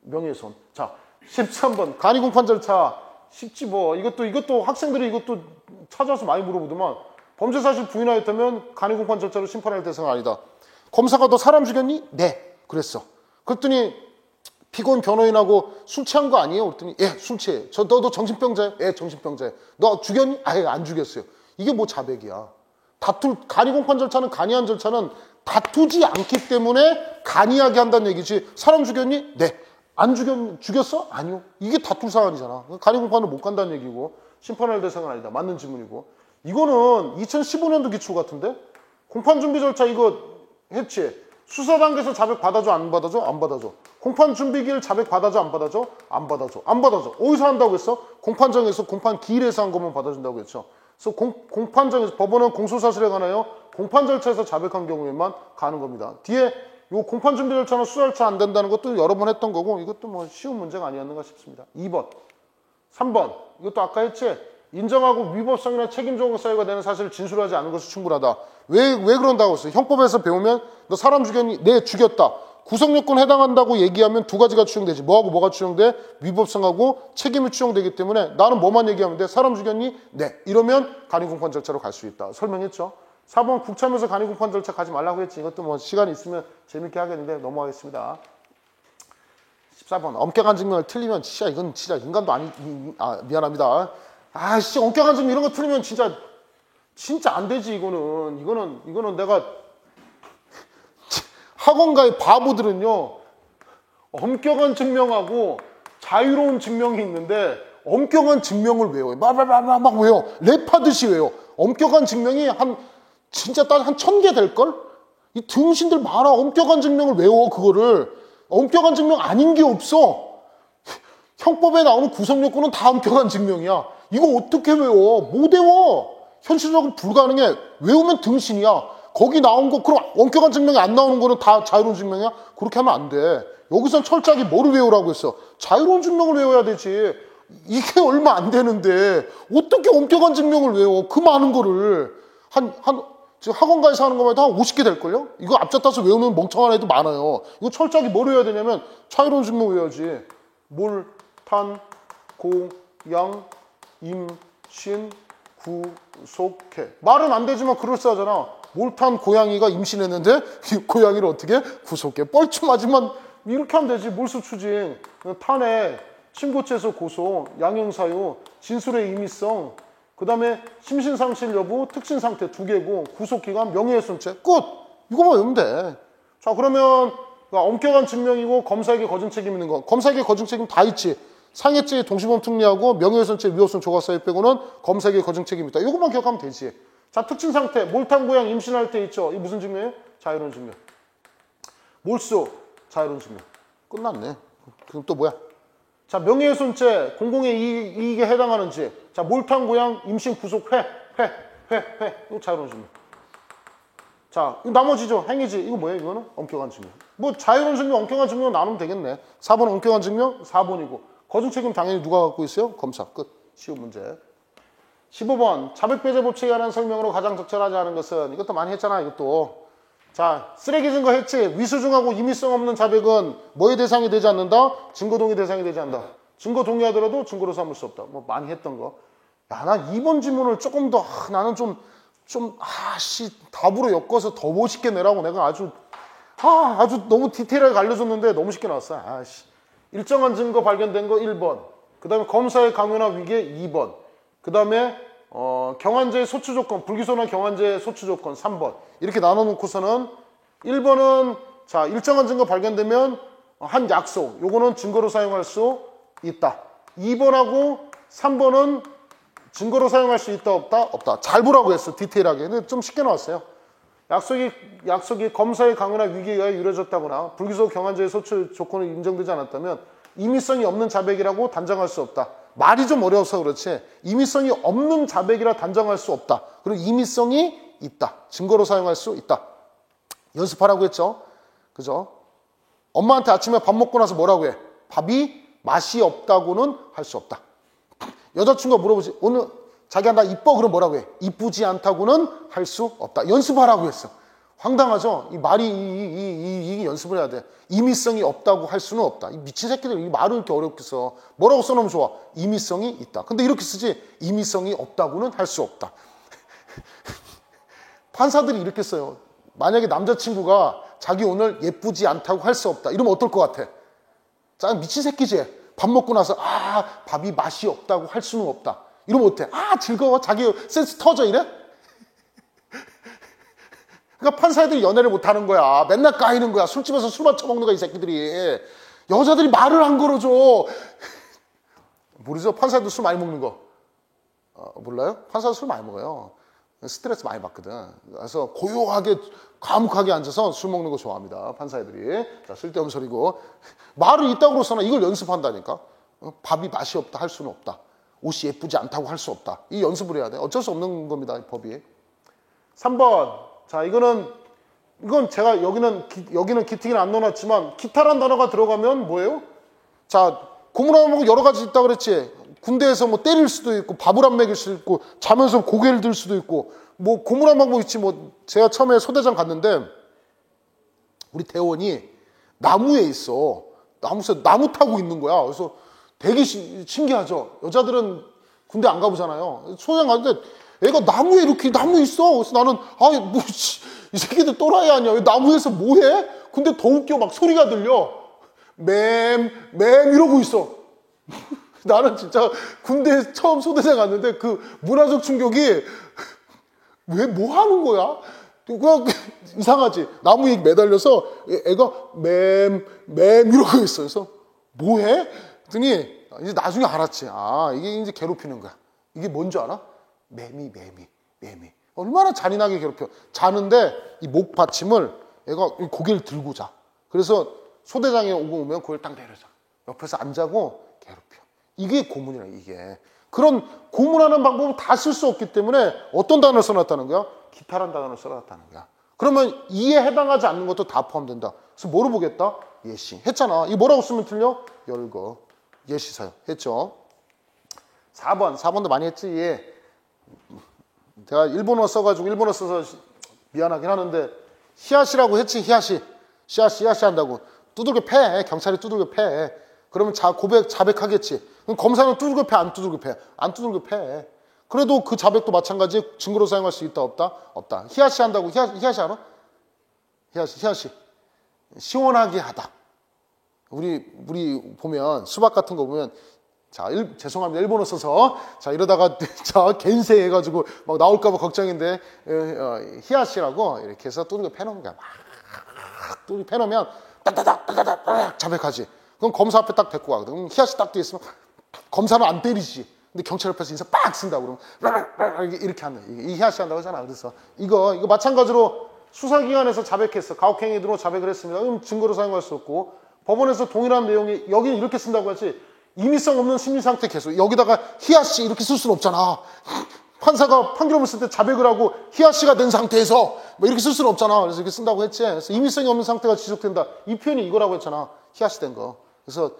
명예훼손. 자, 13번 간이공판 절차. 쉽지 뭐. 이것도 학생들이 이것도 찾아서 많이 물어보더만. 범죄 사실 부인하였다면 간이공판 절차로 심판할 대상은 아니다. 검사가 너 사람 죽였니? 네. 그랬어. 그랬더니 피고인 변호인하고 술 취한 거 아니에요? 그랬더니 예, 술 취해. 너 정신병자야? 예, 정신병자야. 너 죽였니? 아예 안 죽였어요. 이게 뭐 자백이야. 간이공판 절차는 간이한 절차는 다투지 않기 때문에 간이하게 한다는 얘기지. 사람 죽였니? 네. 안 죽였어? 아니요. 이게 다툴 사안이잖아. 간이공판을 못 간다는 얘기고 심판할 대상은 아니다. 맞는 질문이고. 이거는 2015년도 기출 같은데? 공판준비 절차 이거 했지? 수사 단계에서 자백 받아줘? 안 받아줘? 안 받아줘. 공판 준비기일 자백 받아줘? 안 받아줘? 안 받아줘. 안 받아줘. 어디서 한다고 했어? 공판정에서 공판 기일에서 한 거면 받아준다고 했죠. 그래서 공판정에서 법원은 공소사실에 관하여 공판 절차에서 자백한 경우에만 가는 겁니다. 뒤에 요 공판 준비 절차는 수사 절차 안 된다는 것도 여러 번 했던 거고 이것도 뭐 쉬운 문제가 아니었는가 싶습니다. 2번. 3번. 이것도 아까 했지? 인정하고 위법성이나 책임 정황 사유가 되는 사실을 진술하지 않은 것이 충분하다. 왜 그런다고 했어요? 형법에서 배우면 너 사람 죽였니? 네, 죽였다. 구성요건 해당한다고 얘기하면 두 가지가 추정되지. 뭐하고 뭐가 추정돼? 위법성하고 책임이 추정되기 때문에 나는 뭐만 얘기하면 돼? 사람 죽였니? 네. 이러면 간이공판 절차로 갈 수 있다. 설명했죠? 4번 국참에서 간이공판 절차 가지 말라고 했지. 이것도 뭐 시간이 있으면 재밌게 하겠는데 넘어가겠습니다. 14번 엄격한 증명을 틀리면 진짜 이건 진짜 인간도 아니 미안합니다. 씨 엄격한 증명 이런 거 틀리면 진짜 안 되지. 이거는 내가 학원가의 바보들은요 엄격한 증명하고 자유로운 증명이 있는데 엄격한 증명을 외워요. 막 외워. 랩하듯이 외워. 엄격한 증명이 진짜 딱 한 1000개 될걸? 이 등신들 많아. 엄격한 증명을 외워, 그거를. 엄격한 증명 아닌 게 없어. 형법에 나오는 구성요건은 다 엄격한 증명이야. 이거 어떻게 외워? 못 외워. 현실적으로 불가능해. 외우면 등신이야. 거기 나온 거, 그럼 엄격한 증명이 안 나오는 거는 다 자유로운 증명이야? 그렇게 하면 안 돼. 여기선 철저하게 뭐를 외우라고 했어? 자유로운 증명을 외워야 되지. 이게 얼마 안 되는데 어떻게 엄격한 증명을 외워? 그 많은 거를 지금 학원가에서 하는 것만 해도 한 50개 될걸요? 이거 앞잡다서 외우면 멍청한 애도 많아요. 이거 철저하게 뭘 외워야 되냐면 자유로운 증명 외워야지. 몰, 탄, 고, 양, 임, 신, 구, 속, 해. 말은 안 되지만 그럴싸하잖아. 몰탄 고양이가 임신했는데 고양이를 어떻게 구속해? 뻘쭘하지만 이렇게 하면 되지. 몰수 추징, 탄에 침고체에서 고소, 양형사유, 진술의 임의성, 그 다음에 심신상실 여부, 특신상태 2개고 구속기간, 명예훼손죄 끝! 이거만 외우면 돼. 자 그러면 엄격한 증명이고 검사에게 거증 책임 있는 거. 검사에게 거증 책임 다 있지. 상해죄 동시범 특례하고 명예훼손죄 위법성 조각사유 빼고는 검사에게 거증 책임 있다. 이것만 기억하면 되지. 자 특친상태, 몰탄 고양 임신할 때 있죠. 이게 무슨 증명이에요? 자유로운 증명. 몰수, 자유로운 증명. 끝났네. 그럼 또 뭐야? 자, 명예훼손죄, 공공의 이익에 해당하는지. 자, 몰탄 고양, 임신 구속, 회. 이거 자유로운 증명. 자, 이거 나머지죠. 행위지. 이거 뭐예요? 이거는 엄격한 증명. 뭐 자유로운 증명, 엄격한 증명 나누면 되겠네. 4번 엄격한 증명, 4번이고. 거증 책임 당연히 누가 갖고 있어요? 검사. 끝. 쉬운 문제. 15번 자백배제 법칙에 관한 설명으로 가장 적절하지 않은 것은, 이것도 많이 했잖아. 이것도. 자, 쓰레기 증거 해치, 위수중하고 임의성 없는 자백은 뭐의 대상이 되지 않는다? 증거동의 대상이 되지 않는다. 증거 동의하더라도 증거로 삼을 수 없다. 뭐 많이 했던 거. 야, 나 2번 지문을 조금 더 나는 답으로 엮어서 더 멋있게 내라고 내가 아주 너무 디테일하게 알려줬는데 너무 쉽게 나왔어. 일정한 증거 발견된 거 1번. 그 다음에 검사의 강요나 위계 2번. 그 다음에 경환제의 소추 조건, 불기소나 경환제의 소추 조건 3번. 이렇게 나눠놓고서는 1번은 자 일정한 증거 발견되면 한 약속, 요거는 증거로 사용할 수 있다. 2번하고 3번은 증거로 사용할 수 있다 없다? 없다. 잘 보라고 했어. 디테일하게. 근데 좀 쉽게 나왔어요. 약속이 검사의 강요나 위기에 의해 이루어졌다거나 불기소 경환제의 소추 조건이 인정되지 않았다면 임의성이 없는 자백이라고 단정할 수 없다. 말이 좀 어려워서 그렇지 임의성이 없는 자백이라 단정할 수 없다. 그리고 임의성이 있다. 증거로 사용할 수 있다. 연습하라고 했죠. 그죠? 엄마한테 아침에 밥 먹고 나서 뭐라고 해? 밥이 맛이 없다고는 할 수 없다. 여자친구가 물어보지. 오늘 자기야 나 이뻐. 그럼 뭐라고 해? 이쁘지 않다고는 할 수 없다. 연습하라고 했어. 황당하죠? 이 말이 이 연습을 해야 돼. 임의성이 없다고 할 수는 없다. 이 미친 새끼들 이 말을 이렇게 어렵게 써. 뭐라고 써놓으면 좋아? 임의성이 있다. 근데 이렇게 쓰지. 임의성이 없다고는 할 수 없다. 판사들이 이렇게 써요. 만약에 남자친구가 자기 오늘 예쁘지 않다고 할 수 없다. 이러면 어떨 것 같아? 자, 미친 새끼지. 밥 먹고 나서 밥이 맛이 없다고 할 수는 없다. 이러면 어때? 즐거워. 자기 센스 터져 이래? 그러니까 판사애들이 연애를 못하는 거야. 맨날 까이는 거야. 술집에서 술 마쳐먹는 거야 이 새끼들이. 여자들이 말을 안 걸어줘. 모르죠? 판사애들 술 많이 먹는 거. 몰라요? 판사도 술 많이 먹어요. 스트레스 많이 받거든. 그래서 고요하게 과묵하게 앉아서 술 먹는 거 좋아합니다. 판사애들이. 자, 쓸데없는 소리고. 말을 이따구로 써놔. 이걸 연습한다니까. 밥이 맛이 없다 할 수는 없다. 옷이 예쁘지 않다고 할 수 없다. 이 연습을 해야 돼. 어쩔 수 없는 겁니다. 이 법이. 3번. 자, 이건 제가 여기는 기특이는 안 넣어놨지만 기타란 단어가 들어가면 뭐예요? 자, 고문하면 여러 가지 있다 그랬지. 군대에서 뭐 때릴 수도 있고 밥을 안 먹일 수도 있고 자면서 고개를 들 수도 있고 뭐 고문한 방법 있지. 뭐 제가 처음에 소대장 갔는데 우리 대원이 나무에 있어. 나무 타고 있는 거야. 그래서 되게 신기하죠. 여자들은 군대 안 가보잖아요. 소대장 갔는데 애가 나무에 이렇게 나무에 있어. 그래서 나는 이 새끼들 또라이 아니야. 왜 나무에서 뭐해? 근데 더 웃겨. 막 소리가 들려. 맴 이러고 있어. 나는 진짜 군대 처음 소대장 갔는데 그 문화적 충격이 왜 뭐 하는 거야? 그냥 이상하지. 나무에 매달려서 애가 맴 이러고 있어. 그래서 뭐해? 그랬더니 이제 나중에 알았지. 아, 이게 이제 괴롭히는 거야. 이게 뭔지 알아? 매미. 얼마나 잔인하게 괴롭혀. 자는데 이 목 받침을 애가 고개를 들고 자. 그래서 소대장이 오면 고개를 딱 내려자. 옆에서 안 자고 괴롭혀. 이게 고문이라, 이게. 그런 고문하는 방법은 다 쓸 수 없기 때문에 어떤 단어를 써놨다는 거야? 기타란 단어를 써놨다는 거야. 그러면 이에 해당하지 않는 것도 다 포함된다. 그래서 뭐로 보겠다? 예시. 했잖아. 이거 뭐라고 쓰면 틀려? 열거. 예시사요. 했죠? 4번도 많이 했지. 예. 제가 일본어 써가지고 일본어 써서 미안하긴 하는데 히야시라고 했지. 히야시 한다고 두들겨 패. 경찰이 두들겨 패. 그러면 자백하겠지. 그럼 검사는 두들겨 패, 안 두들겨 패? 안 두들겨 패. 그래도 그 자백도 마찬가지 증거로 사용할 수 있다, 없다? 히야시 한다고. 히야시 알아? 히야시. 시원하게 하다. 우리 보면 수박 같은 거 보면 자, 죄송합니다. 일본어 써서 자, 이러다가 자, 겐세 해가지고 막 나올까봐 걱정인데 히야시라고 이렇게 해서 두들겨 패놓은 거야. 막 두들겨 패놓으면 따다닥 자백하지. 그럼 검사 앞에 딱 데리고 가거든. 그럼 히야시 딱 돼 있으면 검사는 안 때리지. 근데 경찰 옆에서 인사 빡 쓴다고 그러면 이렇게 한다. 이 히야시 한다고 하잖아. 그래서 이거 마찬가지로 수사기관에서 자백했어. 가혹행위로 자백을 했습니다. 그럼 증거로 사용할 수 없고 법원에서 동일한 내용이 여기는 이렇게 쓴다고 하지. 임의성 없는 심리상태 계속 여기다가 히야시 이렇게 쓸 수는 없잖아. 판사가 판결문을 쓸 때 자백을 하고 히야시가 된 상태에서 뭐 이렇게 쓸 수는 없잖아. 그래서 이렇게 쓴다고 했지. 그래서 임의성이 없는 상태가 지속된다. 이 표현이 이거라고 했잖아. 히야시 된 거. 그래서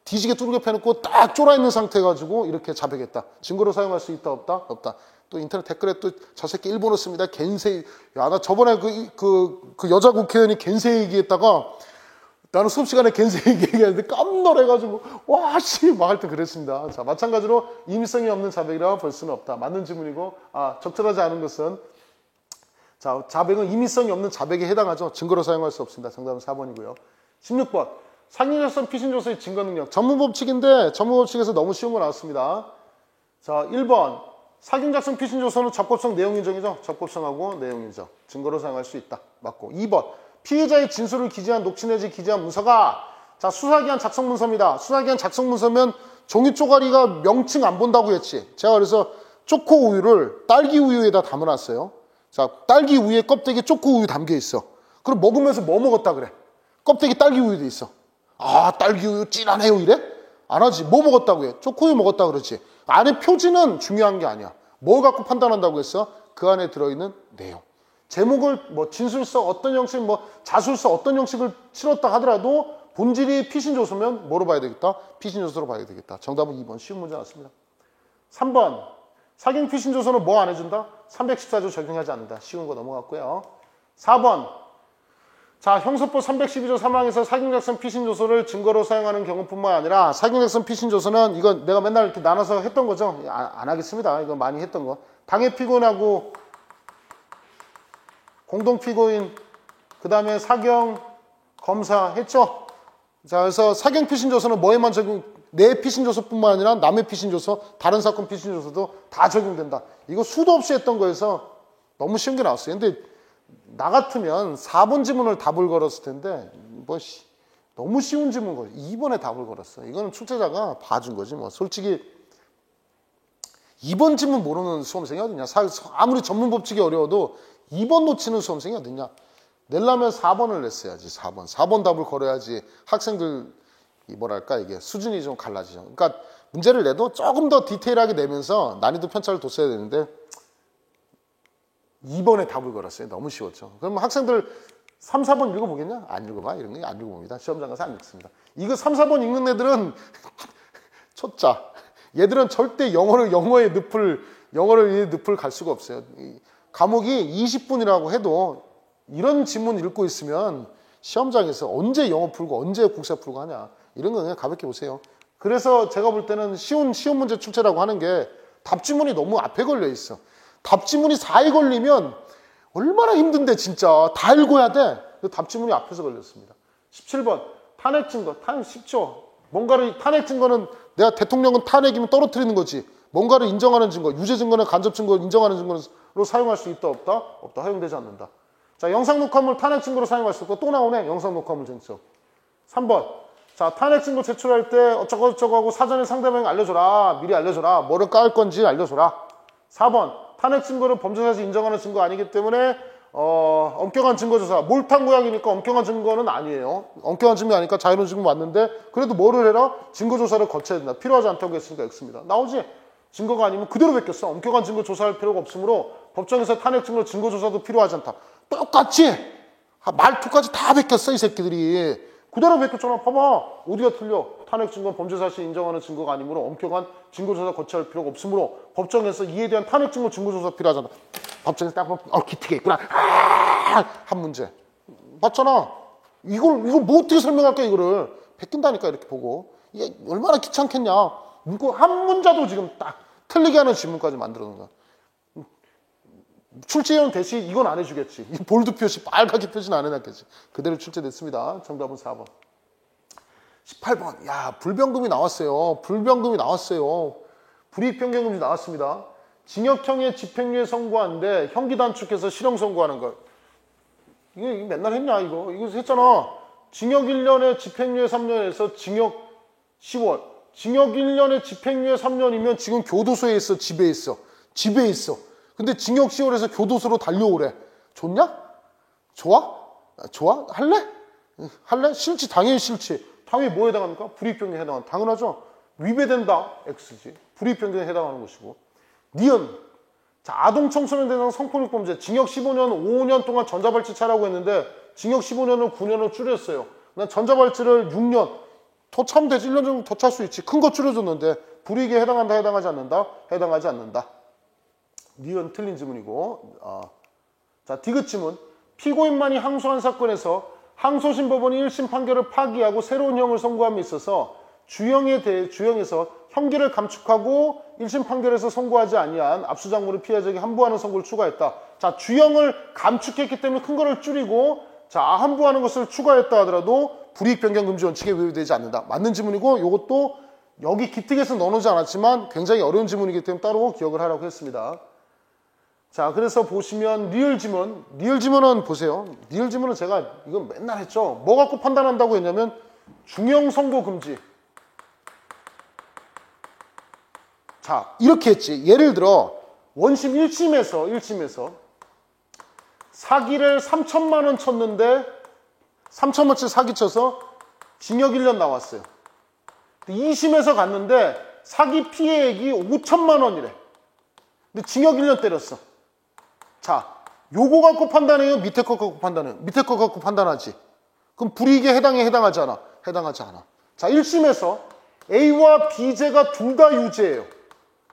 뒤지게 두들겨 패놓고 딱 쫄아있는 상태 가지고 이렇게 자백했다. 증거로 사용할 수 있다, 없다? 또 인터넷 댓글에 또 저 새끼 일본어 씁니다. 겐세이. 야, 나 저번에 그 여자 국회의원이 겐세이 얘기했다가 나는 수업 시간에 겐세이 얘기했는데 깜놀해가지고 와, 씨! 막 할 때 그랬습니다. 자, 마찬가지로 임의성이 없는 자백이라고 볼 수는 없다. 맞는 질문이고, 적절하지 않은 것은 자, 자백은 임의성이 없는 자백에 해당하죠. 증거로 사용할 수 없습니다. 정답은 4번이고요. 16번. 상인작성 피신조서의 증거능력. 전문법칙인데 전문법칙에서 너무 쉬운 거 나왔습니다. 자, 1번. 사గిం작성 피신조서는 적법성 내용인정이죠. 적법성하고 내용인정. 증거로 사용할 수 있다. 맞고. 2번. 피해자의 진술을 기재한 녹취 내지 기재한 문서가 자, 수사기한 작성 문서입니다. 수사기한 작성 문서면 종이 쪼가리가 명칭 안 본다고 했지. 제가 그래서 초코 우유를 딸기 우유에다 담아놨어요. 자, 딸기 우유에 껍데기에 초코 우유 담겨 있어. 그럼 먹으면서 뭐 먹었다 그래? 껍데기 딸기 우유도 있어. 아, 딸기 우유 진하네요 이래? 안 하지. 뭐 먹었다고 해? 초코우유 먹었다 그러지. 안에 표지는 중요한 게 아니야. 뭘 갖고 판단한다고 했어? 그 안에 들어있는 내용. 제목을 뭐 진술서 어떤 형식, 뭐 자술서 어떤 형식을 치렀다 하더라도 본질이 피신조서면 뭐로 봐야 되겠다? 피신조서로 봐야 되겠다. 정답은 2번. 쉬운 문제 나왔습니다. 3번. 사ging 피신조서는 뭐 안 해준다? 314조 적용하지 않는다. 쉬운 거 넘어갔고요. 4번. 자, 형소법 312조 3항에서 사గిం작성 피신조서를 증거로 사용하는 경우뿐만 아니라 사గిం작성 피신조서는 이건 내가 맨날 이렇게 나눠서 했던 거죠. 안 하겠습니다. 이거 많이 했던 거. 당해 피고인하고 공동 피고인, 그 다음에 사경, 검사 했죠. 자, 그래서 사경 피신조서는 뭐에만 적용, 내 피신조서뿐만 아니라 남의 피신조서, 다른 사건 피신조서도 다 적용된다. 이거 수도 없이 했던 거여서 너무 쉬운 게 나왔어요. 근데 나 같으면 4번 지문을 답을 걸었을 텐데 너무 쉬운 지문 걸 2번에 답을 걸었어. 이거는 출제자가 봐준 거지 뭐. 솔직히 2번 지문 모르는 수험생이 어딨냐. 아무리 전문법칙이 어려워도 2번 놓치는 수험생이 어딨냐. 내려면 4번을 냈어야지. 4번 답을 걸어야지 학생들 뭐랄까 이게 수준이 좀 갈라지죠. 그러니까 문제를 내도 조금 더 디테일하게 내면서 난이도 편차를 뒀어야 되는데 2번에 답을 걸었어요. 너무 쉬웠죠. 그럼 학생들 3, 4번 읽어보겠냐? 안 읽어봐. 이런 거 안 읽어봅니다. 시험장 가서 안 읽습니다. 이거 3, 4번 읽는 애들은 초짜. 얘들은 절대 영어의 늪을 갈 수가 없어요. 과목이 20분이라고 해도 이런 지문 읽고 있으면 시험장에서 언제 영어 풀고 언제 국사 풀고 하냐. 이런 거 그냥 가볍게 보세요. 그래서 제가 볼 때는 쉬운 문제 출제라고 하는 게 답지문이 너무 앞에 걸려 있어. 답지문이 4에 걸리면 얼마나 힘든데 진짜 다 읽어야 돼. 답지문이 앞에서 걸렸습니다. 17번 탄핵 증거, 탄핵 쉽죠. 뭔가를, 탄핵 증거는 내가 대통령은 탄핵이면 떨어뜨리는 거지. 뭔가를 인정하는 증거, 유죄 증거나 간접 증거 인정하는 증거로 사용할 수 있다, 없다? 없다. 허용되지 않는다. 자, 영상 녹화물 탄핵 증거로 사용할 수 있고 또 나오네. 영상 녹화물 쟁점. 3번. 자, 탄핵 증거 제출할 때 어쩌고저쩌고 하고 사전에 상대방에게 알려줘라. 미리 알려줘라. 뭐를 깔 건지 알려줘라. 4번. 탄핵 증거를 범죄 사실 인정하는 증거 아니기 때문에 엄격한 증거조사. 몰탕 구약이니까 엄격한 증거는 아니에요. 엄격한 증거 아니니까 자유로운 증거 맞는데 그래도 뭐를 해라? 증거조사를 거쳐야 된다. 필요하지 않다고 했으니까 X입니다. 나오지? 증거가 아니면 그대로 베꼈어. 엄격한 증거 조사할 필요가 없으므로 법정에서 탄핵 증거 증거조사도 필요하지 않다. 똑같이 말투까지 다 베꼈어 이 새끼들이. 그대로 베꼈잖아. 봐봐. 어디가 틀려. 탄핵 증거는 범죄 사실 인정하는 증거가 아니므로 엄격한 증거조사 거쳐야 할 필요가 없으므로 법정에서 이에 대한 탄핵 증거 증거조사 필요하지 않다. 법정에서 딱 보면 기특해 있구나. 한 문제. 맞잖아. 이걸 뭐 어떻게 설명할까 이거를. 베낀다니까 이렇게 보고. 이게 얼마나 귀찮겠냐. 이거 한 문자도 지금 딱 틀리게 하는 질문까지 만들어 놓은 거야. 출제형 대신 이건 안 해주겠지. 이 볼드 표시, 빨갛게 표시는 안 해놨겠지. 그대로 출제됐습니다. 정답은 4번. 18번. 야, 불병금이 나왔어요. 불병금이 나왔어요. 불이익변경금이 나왔습니다. 징역형의 집행유예 선고하는데 형기 단축해서 실형 선고하는 거. 이게 맨날 했냐, 이거? 이거 했잖아. 징역 1년에 집행유예 3년에서 징역 10월. 징역 1년에 집행유예 3년이면 지금 교도소에 있어, 집에 있어. 집에 있어. 근데 징역 10월에서 교도소로 달려오래. 좋냐? 좋아? 좋아? 할래? 할래? 싫지. 당연히 싫지. 당연히 뭐에 해당합니까? 불이익변경에 해당한다. 당연하죠. 위배된다. X지. 불이익변경에 해당하는 것이고. 니은. 자, 아동청소년 대상 성폭력범죄. 징역 15년, 5년 동안 전자발찌 차라고 했는데 징역 15년을 9년을 줄였어요. 난 전자발찌를 6년. 더 차면 되지. 1년 정도 더 찰 수 있지. 큰 거 줄여줬는데 불이익에 해당한다, 해당하지 않는다? 해당하지 않는다. 니은 틀린 지문이고. 자, 디귿 지문. 피고인만이 항소한 사건에서 항소심 법원이 1심 판결을 파기하고 새로운 형을 선고함에 있어서 주형에서 형기를 감축하고 1심 판결에서 선고하지 아니한 압수작물을 피해자에게 함부하는 선고를 추가했다. 자, 주형을 감축했기 때문에 큰 거를 줄이고 자, 함부하는 것을 추가했다 하더라도 불이익변경금지 원칙에 위배되지 않는다. 맞는 지문이고 이것도 여기 기특에서 넣어놓지 않았지만 굉장히 어려운 지문이기 때문에 따로 기억을 하라고 했습니다. 자, 그래서 보시면 리을 지문. 리을 지문은 보세요. 리을 지문은 제가 이건 맨날 했죠. 뭐 갖고 판단한다고 했냐면 중형 선고 금지. 자, 이렇게 했지. 예를 들어 원심 1심에서 사기를 3천만 원 쳤는데 3천만 원치 사기 쳐서 징역 1년 나왔어요. 2심에서 갔는데 사기 피해액이 5천만 원이래. 근데 징역 1년 때렸어. 자, 요거 갖고 판단해요? 밑에 거 갖고 판단해요? 밑에 거 갖고 판단하지. 그럼 불이익에 해당하지 않아? 해당하지 않아. 자, 1심에서 A와 B죄가 둘 다 유죄예요.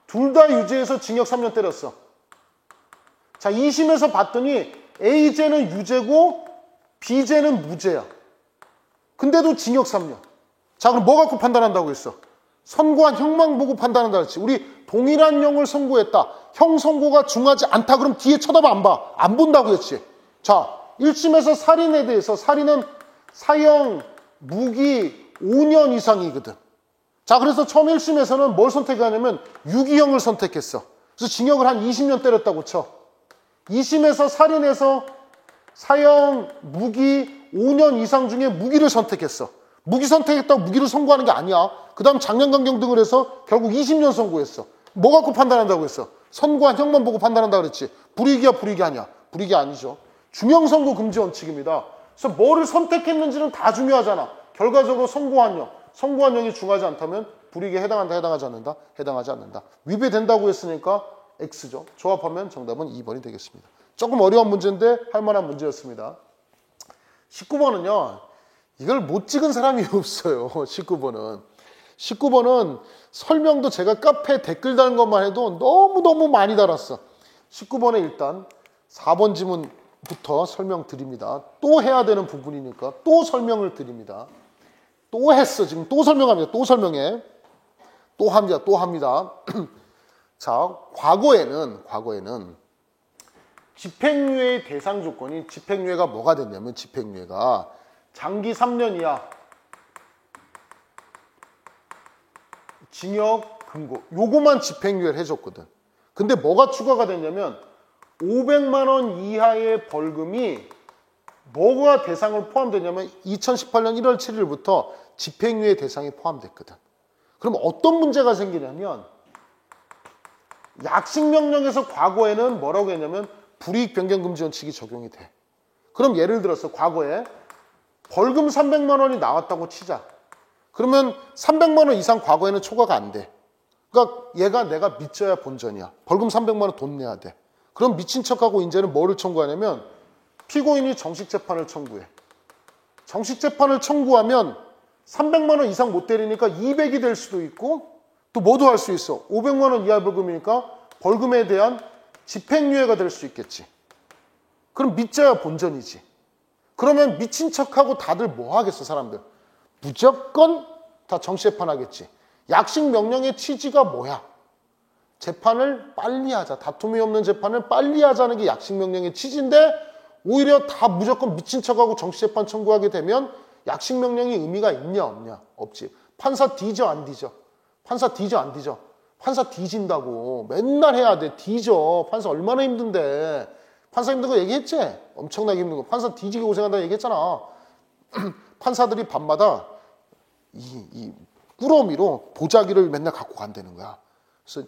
둘 다 유죄해서 징역 3년 때렸어. 자, 2심에서 봤더니 A죄는 유죄고 B죄는 무죄야. 근데도 징역 3년. 자, 그럼 뭐 갖고 판단한다고 했어? 선고한 형만 보고 판단한다 그랬지. 우리 동일한 형을 선고했다. 형 선고가 중하지 않다. 그럼 뒤에 쳐다봐 안 봐. 안 본다고 했지. 자, 1심에서 살인에 대해서 살인은 사형, 무기 5년 이상이거든. 자, 그래서 처음 1심에서는 뭘 선택하냐면 유기형을 선택했어. 그래서 징역을 한 20년 때렸다고 쳐. 2심에서 살인해서 사형, 무기 5년 이상 중에 무기를 선택했어. 무기 선택했다고 무기를 선고하는 게 아니야. 그 다음 장량감경 등을 해서 결국 20년 선고했어. 뭐 갖고 판단한다고 했어? 선고한 형만 보고 판단한다 그랬지. 불이익이야, 불이익이 아니야? 불이익이 아니죠. 중형 선고 금지 원칙입니다. 그래서 뭐를 선택했는지는 다 중요하잖아. 결과적으로 선고한 형이 중하지 않다면 불이익에 해당한다, 해당하지 않는다? 해당하지 않는다. 위배된다고 했으니까 X죠. 조합하면 정답은 2번이 되겠습니다. 조금 어려운 문제인데 할 만한 문제였습니다. 19번은요. 이걸 못 찍은 사람이 없어요. 19번은 설명도 제가 카페에 댓글 다는 것만 해도 너무너무 많이 달았어. 19번에 일단 4번 지문부터 설명드립니다. 또 해야 되는 부분이니까 또 설명을 드립니다. 또 했어. 지금 또 설명합니다. 또 설명해. 또 합니다. 자, 과거에는 집행유예의 대상 조건이 집행유예가 뭐가 됐냐면 집행유예가 장기 3년 이하 징역, 금고 요거만 집행유예를 해줬거든. 근데 뭐가 추가가 됐냐면 500만 원 이하의 벌금이 뭐가 대상을 포함되냐면 2018년 1월 7일부터 집행유예 대상이 포함됐거든. 그럼 어떤 문제가 생기냐면 약식명령에서 과거에는 뭐라고 했냐면 불이익 변경 금지 원칙이 적용이 돼. 그럼 예를 들어서 과거에 벌금 300만 원이 나왔다고 치자. 그러면 300만 원 이상 과거에는 초과가 안 돼. 그러니까 얘가 내가 믿져야 본전이야. 벌금 300만 원 돈 내야 돼. 그럼 미친 척하고 이제는 뭐를 청구하냐면 피고인이 정식재판을 청구해. 정식재판을 청구하면 300만 원 이상 못 때리니까 200이 될 수도 있고 또 뭐도 할 수 있어. 500만 원 이하 벌금이니까 벌금에 대한 집행유예가 될 수 있겠지. 그럼 믿져야 본전이지. 그러면 미친 척하고 다들 뭐 하겠어, 사람들. 무조건 다 정식재판 하겠지. 약식명령의 취지가 뭐야? 재판을 빨리 하자. 다툼이 없는 재판을 빨리 하자는 게 약식명령의 취지인데 오히려 다 무조건 미친 척하고 정식재판 청구하게 되면 약식명령이 의미가 있냐 없냐? 없지. 판사 뒤져 안 뒤져? 판사 뒤져 안 뒤져? 판사 뒤진다고. 맨날 해야 돼. 뒤져. 판사 얼마나 힘든데. 판사 힘든 거 얘기했지? 엄청나게 힘든 거. 판사 뒤지게 고생한다고 얘기했잖아. 판사들이 밤마다 이 꾸러미로 보자기를 맨날 갖고 간다는 거야. 그래서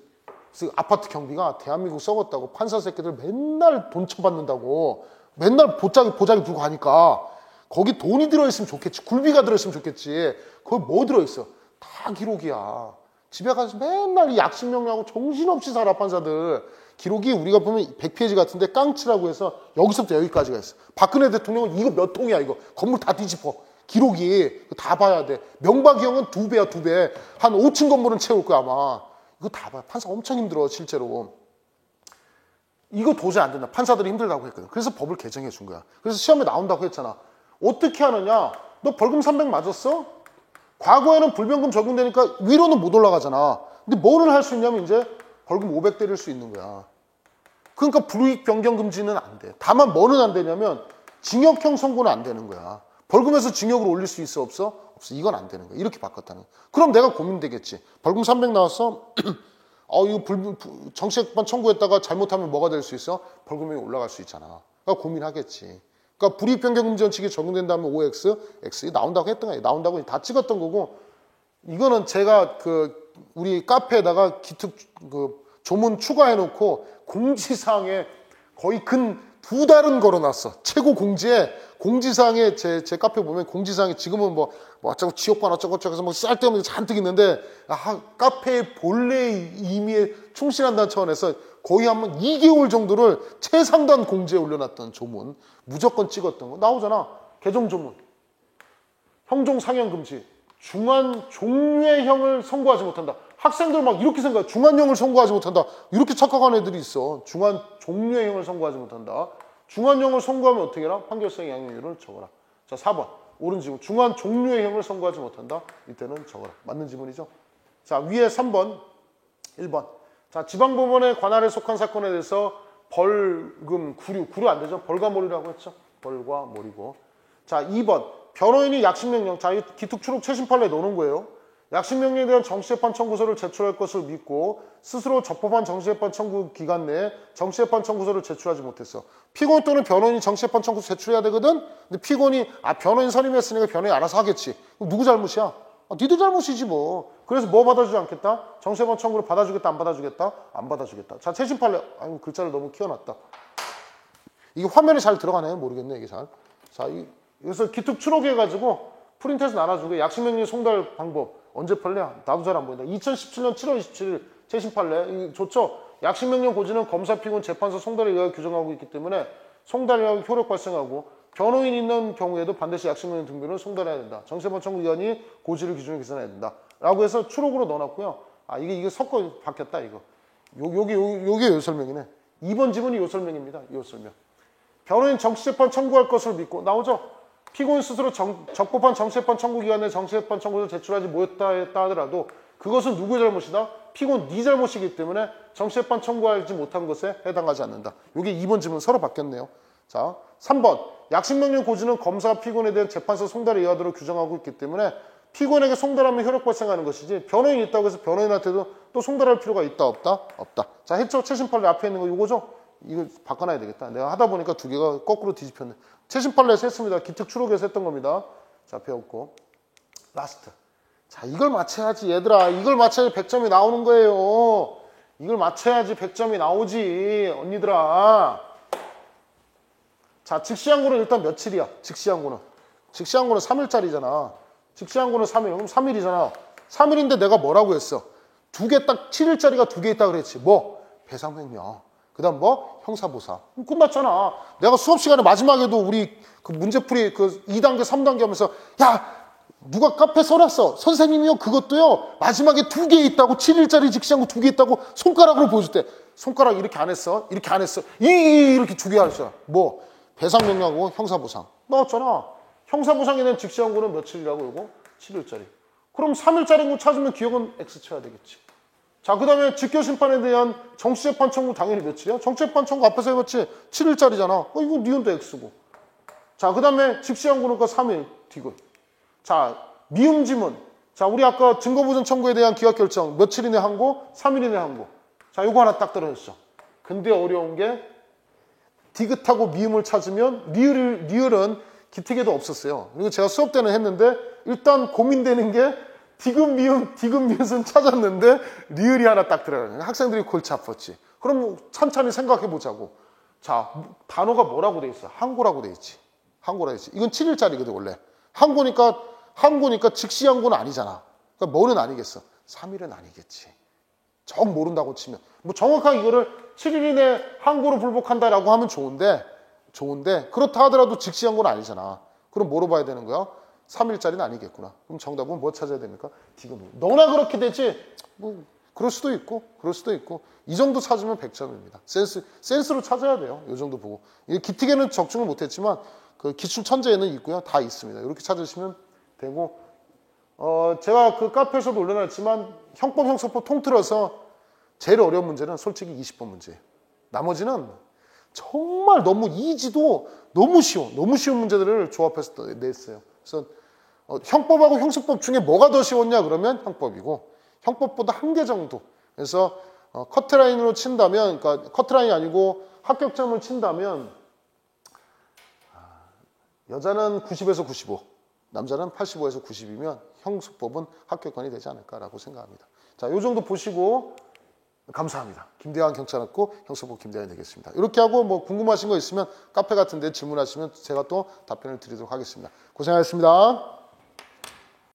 아파트 경비가 대한민국 썩었다고 판사 새끼들 맨날 돈 쳐받는다고 맨날 보자기 들고 가니까 거기 돈이 들어있으면 좋겠지. 굴비가 들어있으면 좋겠지. 거기 뭐 들어있어? 다 기록이야. 집에 가서 맨날 이 약식명령하고 정신없이 살아, 판사들. 기록이 우리가 보면 100페이지 같은데 깡치라고 해서 여기서부터 여기까지가 있어. 박근혜 대통령은 이거 몇 통이야, 이거. 건물 다 뒤집어. 기록이 다 봐야 돼. 명박이 형은 2배야, 2배. 한 5층 건물은 채울 거야, 아마. 이거 다 봐야. 판사 엄청 힘들어, 실제로. 이거 도저히 안 된다. 판사들이 힘들다고 했거든. 그래서 법을 개정해 준 거야. 그래서 시험에 나온다고 했잖아. 어떻게 하느냐? 너 벌금 300 맞았어? 과거에는 불변금 적용되니까 위로는 못 올라가잖아. 근데 뭐를 할 수 있냐면 이제 벌금 500 때릴 수 있는 거야. 그러니까 불이익 변경 금지는 안 돼. 다만 뭐는 안 되냐면 징역형 선고는 안 되는 거야. 벌금에서 징역으로 올릴 수 있어 없어? 없어. 이건 안 되는 거야. 이렇게 바꿨다는 거야. 그럼 내가 고민되겠지. 벌금 300 나왔어? 이거 정식재판 청구했다가 잘못하면 뭐가 될 수 있어? 벌금이 올라갈 수 있잖아. 그러니까 고민하겠지. 그러니까 불이익 변경 금지 원칙이 적용된다면 OX, X 나온다고 했던 거야. 나온다고 다 찍었던 거고 이거는 제가 우리 카페에다가 기특 조문 추가해놓고 공지사항에 거의 근 2달은 걸어놨어. 최고 공지에 공지사항에 제 카페 보면 공지사항에 지금은 뭐 어쩌고 지옥반 어쩌고저쩌고 해서 뭐 쌀데없는 게 잔뜩 있는데 카페의 본래의 의미에 충실한다는 차원에서 거의 한 2개월 정도를 최상단 공지에 올려놨던 조문 무조건 찍었던 거 나오잖아. 개정 조문 형종 상영 금지 중한 종류의형을 선고하지 못한다. 학생들 막 이렇게 생각해. 중한형을 선고하지 못한다. 이렇게 착각하는 애들이 있어. 중한 종류의형을 선고하지 못한다. 중한형을 선고하면 어떻게 해라? 판결성 양형률을 적어라. 자, 4번. 옳은 지문. 중한 종류의형을 선고하지 못한다. 이때는 적어라. 맞는 지문이죠. 자, 위에 3번, 1번. 자, 지방법원의 관할에 속한 사건에 대해서 벌금, 구류 안 되죠? 벌과몰이라고 했죠? 벌과몰이고. 자, 2번. 변호인이 약식명령. 자, 이 기특추록 최신 판례에 넣는 거예요. 약식명령에 대한 정식재판 청구서를 제출할 것을 믿고 스스로 적법한 정식재판 청구 기간 내에 정식재판 청구서를 제출하지 못했어. 피고인 또는 변호인이 정식재판 청구서 제출해야 되거든? 근데 피고인이 변호인 선임했으니까 변호인이 알아서 하겠지. 그럼 누구 잘못이야? 니들 잘못이지 뭐. 그래서 뭐 받아주지 않겠다? 정식재판 청구를 받아주겠다, 안 받아주겠다? 안 받아주겠다. 자, 최신 판례. 아이고, 글자를 너무 키워놨다. 이게 화면에 잘 들어가나요? 모르겠네, 이게 잘. 자, 여기서 기특추록 해가지고 프린트해서 나눠준 거예요. 약식명령 송달 방법. 언제 판례? 나도 잘 안 보인다. 2017년 7월 27일 최신 판례. 좋죠? 약식명령 고지는 검사, 피고인, 재판소 송달에 의하여 규정하고 있기 때문에 송달에 의하여 효력 발생하고 변호인 있는 경우에도 반드시 약식명령 등본을 송달해야 된다. 정식재판 청구 기관이 고지를 기준으로 계산해야 된다. 라고 해서 추록으로 넣어놨고요. 이게 섞어 바뀌었다, 이거. 요게 요 설명이네. 2번 지문이 요 설명입니다. 요 설명. 변호인 정식재판 청구할 것을 믿고 나오죠? 피고인 스스로 적법한 정식재판 청구 기간에 정식재판 청구를 제출하지 못했다 하더라도 그것은 누구의 잘못이다? 피고인 네 잘못이기 때문에 정식재판 청구하지 못한 것에 해당하지 않는다. 이게 2번 지문 서로 바뀌었네요. 자, 3번. 약식명령 고지는 검사, 피고인에 대한 재판소 송달에 의하도록 규정하고 있기 때문에 피고인에게 송달하면 효력 발생하는 것이지 변호인이 있다고 해서 변호인한테도 또 송달할 필요가 있다 없다? 없다. 자, 했죠? 최신 판례 앞에 있는 거 이거죠? 이거 바꿔놔야 되겠다. 내가 하다 보니까 두 개가 거꾸로 뒤집혔네. 최신 판례에서 했습니다. 기특 추록에서 했던 겁니다. 자, 배웠고. 라스트. 자, 이걸 맞춰야지 얘들아. 이걸 맞춰야 100점이 나오는 거예요. 이걸 맞춰야지 100점이 나오지 언니들아. 자, 직시항고는 일단 며칠이야? 직시항고는 3일짜리잖아. 직시항고는 3일. 그럼 3일이잖아. 3일인데 내가 뭐라고 했어? 두 개 딱 7일짜리가 두 개 있다 그랬지. 뭐? 배상횡령. 그 다음 뭐? 형사보상. 끝났잖아. 내가 수업 시간에 마지막에도 우리 그 문제풀이 그 2단계, 3단계 하면서 야! 누가 카페 써놨어. 선생님이요. 그것도요. 마지막에 두 개 있다고 7일짜리 직시항고 두 개 있다고 손가락으로 보여줄 때 손가락 이렇게 안 했어. 이렇게 안 했어. 이렇게 두 개 하셨잖아. 뭐? 배상명령하고 형사보상. 나왔잖아. 형사보상에 대한 직시항고는 며칠이라고 이거? 7일짜리. 그럼 3일짜리인 거 찾으면 기억은 X 쳐야 되겠지. 자, 그 다음에 직결심판에 대한 정치재판 청구 당연히 며칠이야? 정치재판 청구 앞에서 해봤지? 7일짜리잖아. 이거 니은도 X고. 자, 그 다음에 직시항고는 3일 디귿. 자, 미음지문. 자, 우리 아까 증거보전 청구에 대한 기각결정 며칠 이내 항고? 3일 이내 항고. 자, 요거 하나 딱 떨어졌어. 근데 어려운 게 디귿하고 미음을 찾으면 리을은 기특에도 없었어요. 그리고 제가 수업 때는 했는데 일단 고민되는 게 디귿 미음은 찾았는데 리을이 하나 딱 들어가요. 학생들이 골치 아팠지. 그럼 찬찬히 생각해 보자고. 자, 단어가 뭐라고 돼 있어? 항고라고 돼 있지. 항고라고 돼 있지. 이건 7일짜리거든 원래. 항고니까 직시 항고는 아니잖아. 그러니까 뭐는 아니겠어? 3일은 아니겠지. 정 모른다고 치면. 뭐 정확하게 이거를 7일 이내 항고로 불복한다라고 하면 좋은데 그렇다 하더라도 직시 항고는 아니잖아. 그럼 뭐로 봐야 되는 거야? 3일짜리는 아니겠구나. 그럼 정답은 뭐 찾아야 됩니까? 디귿. 너나 그렇게 되지? 뭐 그럴 수도 있고 이 정도 찾으면 100점입니다. 센스로 찾아야 돼요. 이 정도 보고. 기특에는 적중을 못했지만 그 기출 천재에는 있고요. 다 있습니다. 이렇게 찾으시면 되고 제가 그 카페에서도 올려놨지만 형법, 형사법 통틀어서 제일 어려운 문제는 솔직히 20번 문제예요. 나머지는 정말 너무 이지도 너무 쉬운 문제들을 조합해서 냈어요. 그래서 형법하고 형사법 중에 뭐가 더 쉬웠냐 그러면 형법이고 형법보다 한 개 정도. 그래서 커트라인으로 친다면 그러니까 커트라인이 아니고 합격점을 친다면 여자는 90에서 95, 남자는 85에서 90이면 형사법은 합격권이 되지 않을까라고 생각합니다. 자, 이 정도 보시고 감사합니다. 김대환 경찰학고 형사법 김대환이 되겠습니다. 이렇게 하고 뭐 궁금하신 거 있으면 카페 같은 데 질문하시면 제가 또 답변을 드리도록 하겠습니다. 고생하셨습니다.